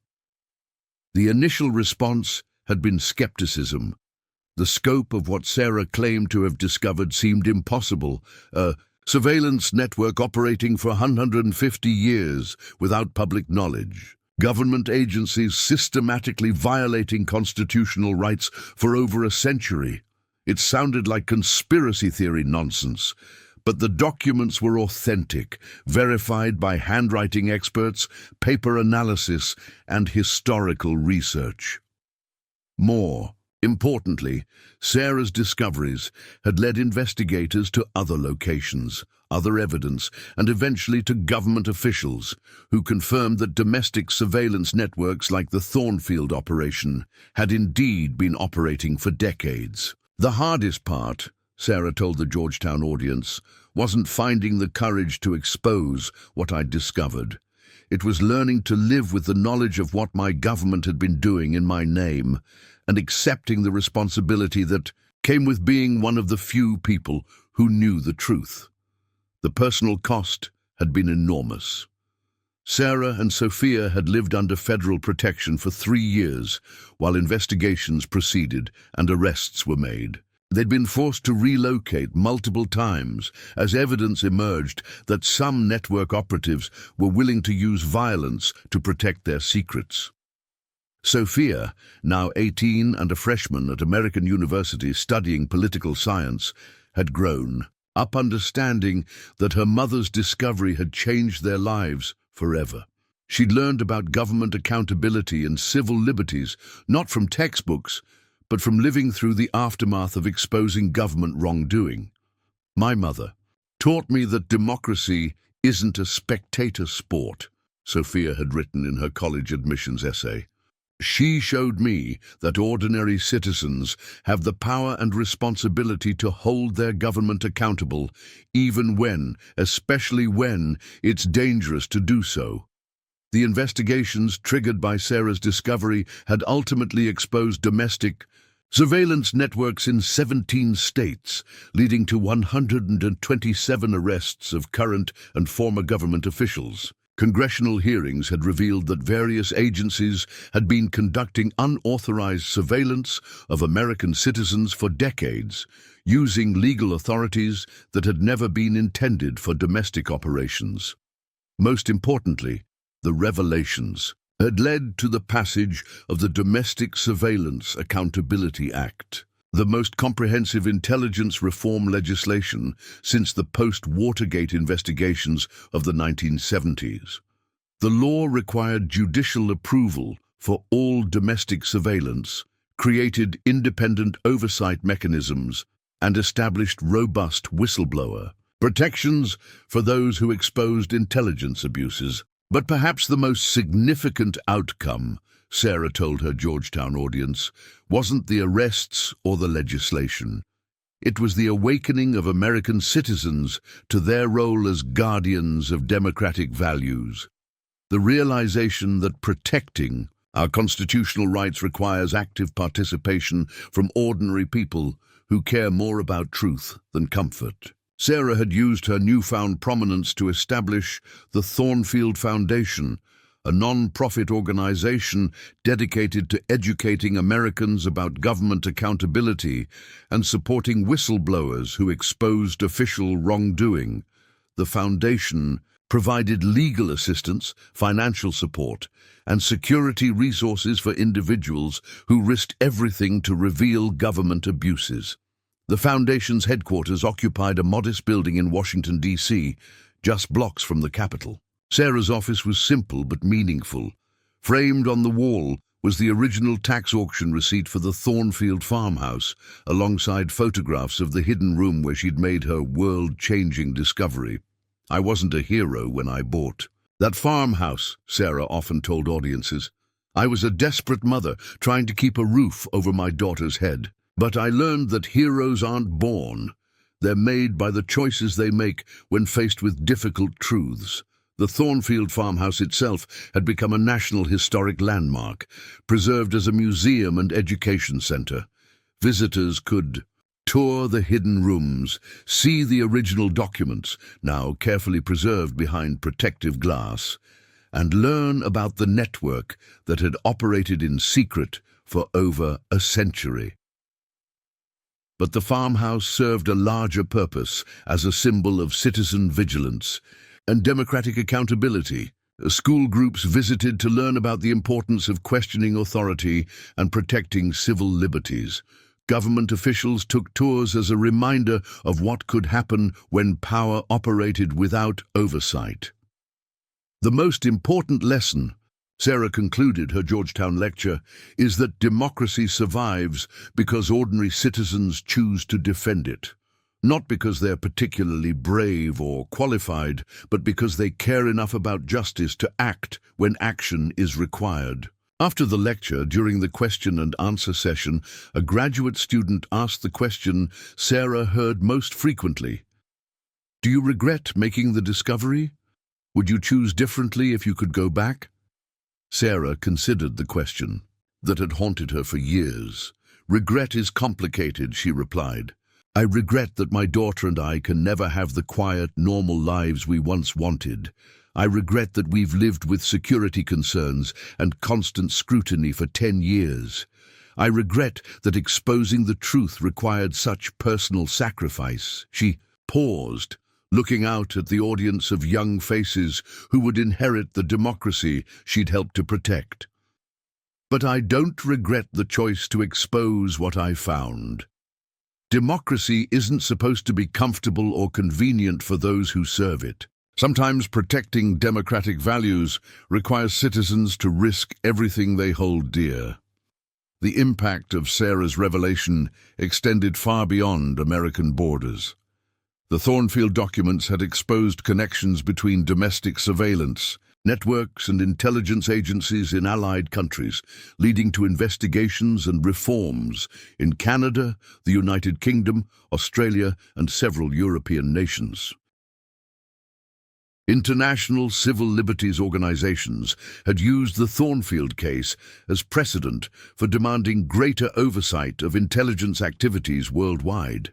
The initial response had been skepticism. The scope of what Sarah claimed to have discovered seemed impossible. A surveillance network operating for 150 years without public knowledge. Government agencies systematically violating constitutional rights for over a century. It sounded like conspiracy theory nonsense, but the documents were authentic, verified by handwriting experts, paper analysis, and historical research. More importantly, Sarah's discoveries had led investigators to other locations, other evidence, and eventually to government officials who confirmed that domestic surveillance networks like the Thornfield operation had indeed been operating for decades. The hardest part, Sarah told the Georgetown audience, wasn't finding the courage to expose what I'd discovered. It was learning to live with the knowledge of what my government had been doing in my name and accepting the responsibility that came with being one of the few people who knew the truth. The personal cost had been enormous. Sarah and Sophia had lived under federal protection for 3 years while investigations proceeded and arrests were made. They'd been forced to relocate multiple times as evidence emerged that some network operatives were willing to use violence to protect their secrets. Sophia, now 18 and a freshman at American University studying political science, had grown up understanding that her mother's discovery had changed their lives forever. She'd learned about government accountability and civil liberties, not from textbooks, but from living through the aftermath of exposing government wrongdoing. My mother taught me that democracy isn't a spectator sport, Sophia had written in her college admissions essay. She showed me that ordinary citizens have the power and responsibility to hold their government accountable, even when, especially when, it's dangerous to do so. The investigations triggered by Sarah's discovery had ultimately exposed domestic surveillance networks in 17 states, leading to 127 arrests of current and former government officials. Congressional hearings had revealed that various agencies had been conducting unauthorized surveillance of American citizens for decades, using legal authorities that had never been intended for domestic operations. Most importantly, the revelations had led to the passage of the Domestic Surveillance Accountability Act, the most comprehensive intelligence reform legislation since the post-Watergate investigations of the 1970s. The law required judicial approval for all domestic surveillance, created independent oversight mechanisms, and established robust whistleblower protections for those who exposed intelligence abuses. But perhaps the most significant outcome, Sarah told her Georgetown audience, wasn't the arrests or the legislation. It was the awakening of American citizens to their role as guardians of democratic values. The realization that protecting our constitutional rights requires active participation from ordinary people who care more about truth than comfort. Sarah had used her newfound prominence to establish the Thornfield Foundation, a non-profit organization dedicated to educating Americans about government accountability and supporting whistleblowers who exposed official wrongdoing. The foundation provided legal assistance, financial support, and security resources for individuals who risked everything to reveal government abuses. The foundation's headquarters occupied a modest building in Washington, D.C., just blocks from the capital. Sarah's office was simple but meaningful. Framed on the wall was the original tax auction receipt for the Thornfield farmhouse, alongside photographs of the hidden room where she'd made her world-changing discovery. "I wasn't a hero when I bought that farmhouse," Sarah often told audiences. "I was a desperate mother trying to keep a roof over my daughter's head. But I learned that heroes aren't born. They're made by the choices they make when faced with difficult truths." The Thornfield farmhouse itself had become a National Historic Landmark, preserved as a museum and education centre. Visitors could tour the hidden rooms, see the original documents, now carefully preserved behind protective glass, and learn about the network that had operated in secret for over a century. But the farmhouse served a larger purpose as a symbol of citizen vigilance and democratic accountability. School groups visited to learn about the importance of questioning authority and protecting civil liberties. Government officials took tours as a reminder of what could happen when power operated without oversight. The most important lesson, Sarah concluded her Georgetown lecture, is that democracy survives because ordinary citizens choose to defend it. Not because they're particularly brave or qualified, but because they care enough about justice to act when action is required. After the lecture, during the question and answer session, a graduate student asked the question Sarah heard most frequently. "Do you regret making the discovery? Would you choose differently if you could go back?" Sarah considered the question that had haunted her for years. "Regret is complicated," she replied. "I regret that my daughter and I can never have the quiet, normal lives we once wanted. I regret that we've lived with security concerns and constant scrutiny for 10 years. I regret that exposing the truth required such personal sacrifice." She paused, looking out at the audience of young faces who would inherit the democracy she'd helped to protect. "But I don't regret the choice to expose what I found. Democracy isn't supposed to be comfortable or convenient for those who serve it. Sometimes protecting democratic values requires citizens to risk everything they hold dear." The impact of Sarah's revelation extended far beyond American borders. The Thornfield documents had exposed connections between domestic surveillance, networks and intelligence agencies in allied countries, leading to investigations and reforms in Canada, the United Kingdom, Australia, and several European nations. International civil liberties organizations had used the Thornfield case as precedent for demanding greater oversight of intelligence activities worldwide.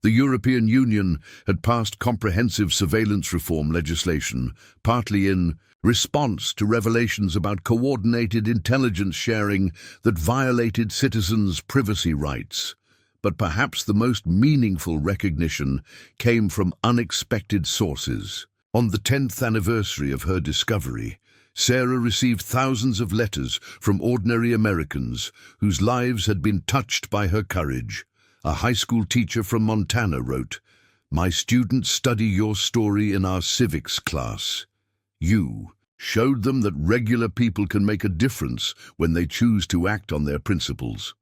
The European Union had passed comprehensive surveillance reform legislation, partly in response to revelations about coordinated intelligence sharing that violated citizens' privacy rights. But perhaps the most meaningful recognition came from unexpected sources. On the 10th anniversary of her discovery, Sarah received thousands of letters from ordinary Americans whose lives had been touched by her courage. A high school teacher from Montana wrote, "My students study your story in our civics class. You showed them that regular people can make a difference when they choose to act on their principles."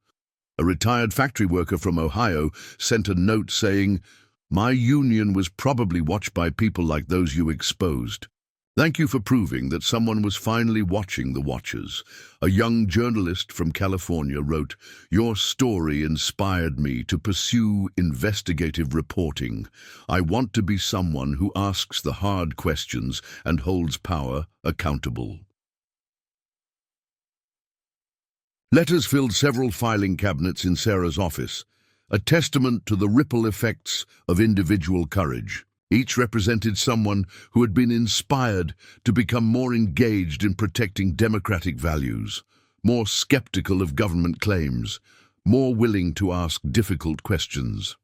A retired factory worker from Ohio sent a note saying, "My union was probably watched by people like those you exposed. Thank you for proving that someone was finally watching the watchers." A young journalist from California wrote, "Your story inspired me to pursue investigative reporting. I want to be someone who asks the hard questions and holds power accountable." Letters filled several filing cabinets in Sarah's office, a testament to the ripple effects of individual courage. Each represented someone who had been inspired to become more engaged in protecting democratic values, more skeptical of government claims, more willing to ask difficult questions.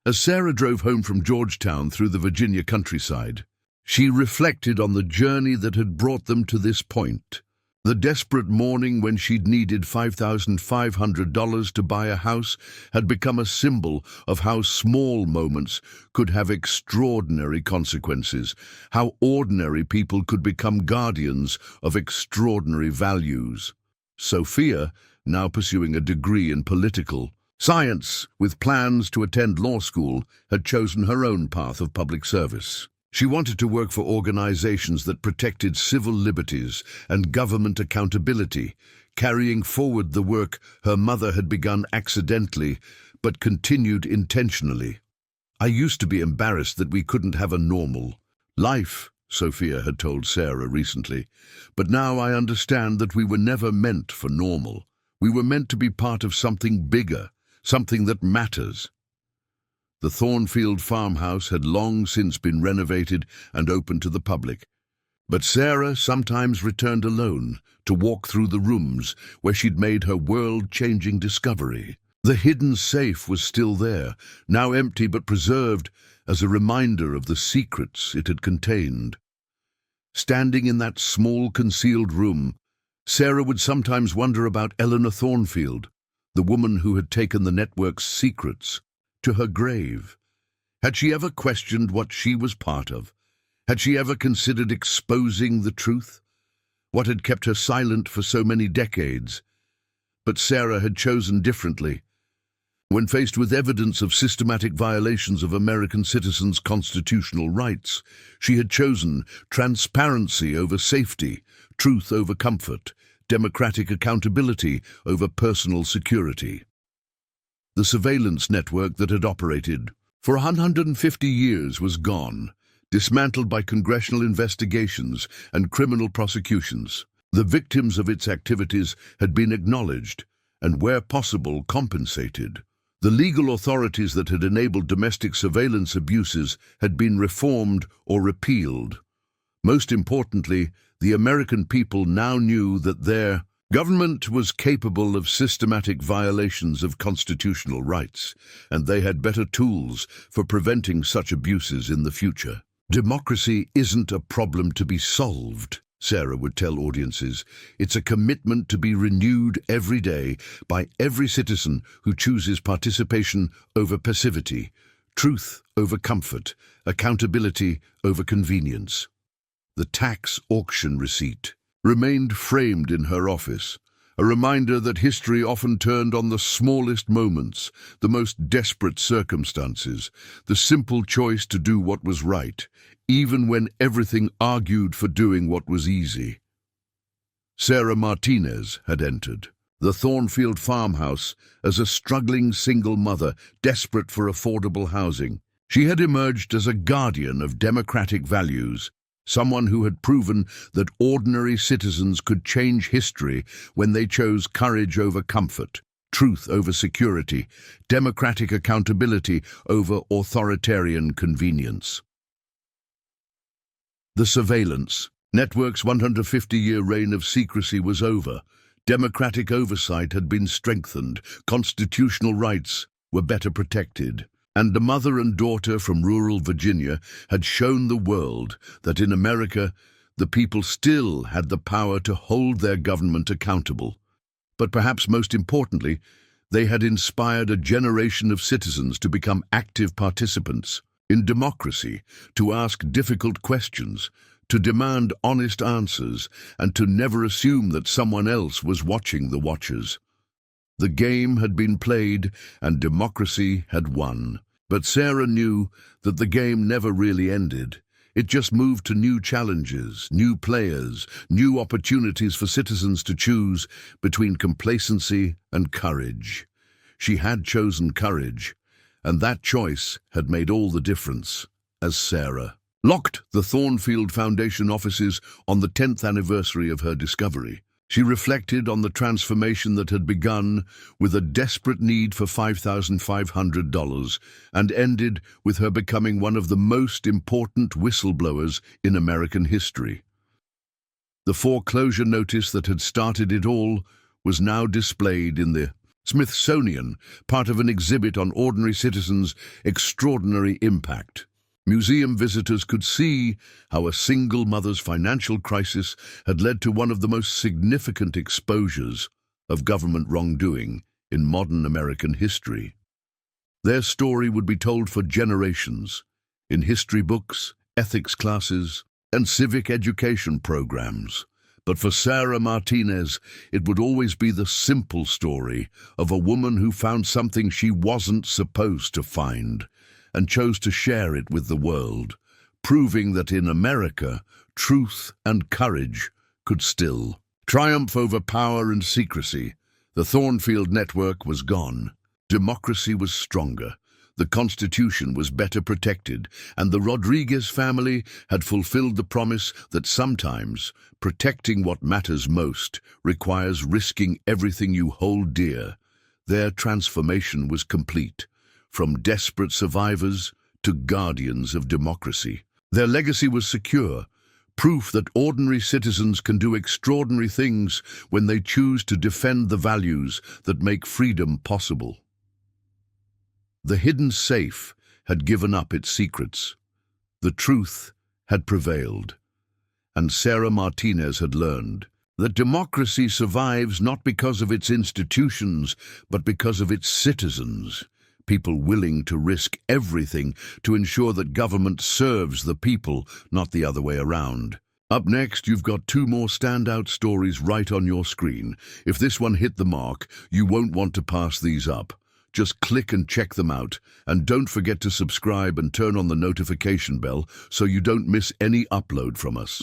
As Sarah drove home from Georgetown through the Virginia countryside, she reflected on the journey that had brought them to this point. The desperate morning when she'd needed $5,500 to buy a house had become a symbol of how small moments could have extraordinary consequences, how ordinary people could become guardians of extraordinary values. Sophia, now pursuing a degree in political science with plans to attend law school, had chosen her own path of public service. She wanted to work for organizations that protected civil liberties and government accountability, carrying forward the work her mother had begun accidentally but continued intentionally. "I used to be embarrassed that we couldn't have a normal life," Sophia had told Sarah recently, "but now I understand that we were never meant for normal. We were meant to be part of something bigger, something that matters." The Thornfield farmhouse had long since been renovated and opened to the public, but Sarah sometimes returned alone to walk through the rooms where she'd made her world-changing discovery. The hidden safe was still there, now empty but preserved as a reminder of the secrets it had contained. Standing in that small concealed room, Sarah would sometimes wonder about Eleanor Thornfield, the woman who had taken the network's secrets to her grave. Had she ever questioned what she was part of? Had she ever considered exposing the truth? What had kept her silent for so many decades? But Sarah had chosen differently. When faced with evidence of systematic violations of American citizens' constitutional rights, she had chosen transparency over safety, truth over comfort, democratic accountability over personal security. The surveillance network that had operated for 150 years was gone, dismantled by congressional investigations and criminal prosecutions. The victims of its activities had been acknowledged and, where possible, compensated. The legal authorities that had enabled domestic surveillance abuses had been reformed or repealed. Most importantly, the American people now knew that their government was capable of systematic violations of constitutional rights, and they had better tools for preventing such abuses in the future. "Democracy isn't a problem to be solved," Sarah would tell audiences. "It's a commitment to be renewed every day by every citizen who chooses participation over passivity, truth over comfort, accountability over convenience." The tax auction receipt remained framed in her office, a reminder that history often turned on the smallest moments, the most desperate circumstances, the simple choice to do what was right, even when everything argued for doing what was easy. Sarah Martinez had entered the Thornfield farmhouse as a struggling single mother desperate for affordable housing. She had emerged as a guardian of democratic values, someone who had proven that ordinary citizens could change history when they chose courage over comfort, truth over security, democratic accountability over authoritarian convenience. The surveillance network's 150-year reign of secrecy was over. Democratic oversight had been strengthened, constitutional rights were better protected, and the mother and daughter from rural Virginia had shown the world that in America, the people still had the power to hold their government accountable. But perhaps most importantly, they had inspired a generation of citizens to become active participants in democracy, to ask difficult questions, to demand honest answers, and to never assume that someone else was watching the watchers. The game had been played, and democracy had won. But Sarah knew that the game never really ended. It just moved to new challenges, new players, new opportunities for citizens to choose between complacency and courage. She had chosen courage, and that choice had made all the difference as Sarah locked the Thornfield Foundation offices on the 10th anniversary of her discovery. She reflected on the transformation that had begun with a desperate need for $5,500 and ended with her becoming one of the most important whistleblowers in American history. The foreclosure notice that had started it all was now displayed in the Smithsonian, part of an exhibit on ordinary citizens' extraordinary impact. Museum visitors could see how a single mother's financial crisis had led to one of the most significant exposures of government wrongdoing in modern American history. Their story would be told for generations in history books, ethics classes, and civic education programs. But for Sarah Martinez, it would always be the simple story of a woman who found something she wasn't supposed to find and chose to share it with the world, proving that in America, truth and courage could still triumph over power and secrecy. The Thornfield network was gone. Democracy was stronger. The Constitution was better protected, and the Rodriguez family had fulfilled the promise that sometimes protecting what matters most requires risking everything you hold dear. Their transformation was complete, from desperate survivors to guardians of democracy. Their legacy was secure, proof that ordinary citizens can do extraordinary things when they choose to defend the values that make freedom possible. The hidden safe had given up its secrets. The truth had prevailed. And Sarah Martinez had learned that democracy survives not because of its institutions, but because of its citizens, people willing to risk everything to ensure that government serves the people, not the other way around. Up next, you've got two more standout stories right on your screen. If this one hit the mark, you won't want to pass these up. Just click and check them out, and don't forget to subscribe and turn on the notification bell so you don't miss any upload from us.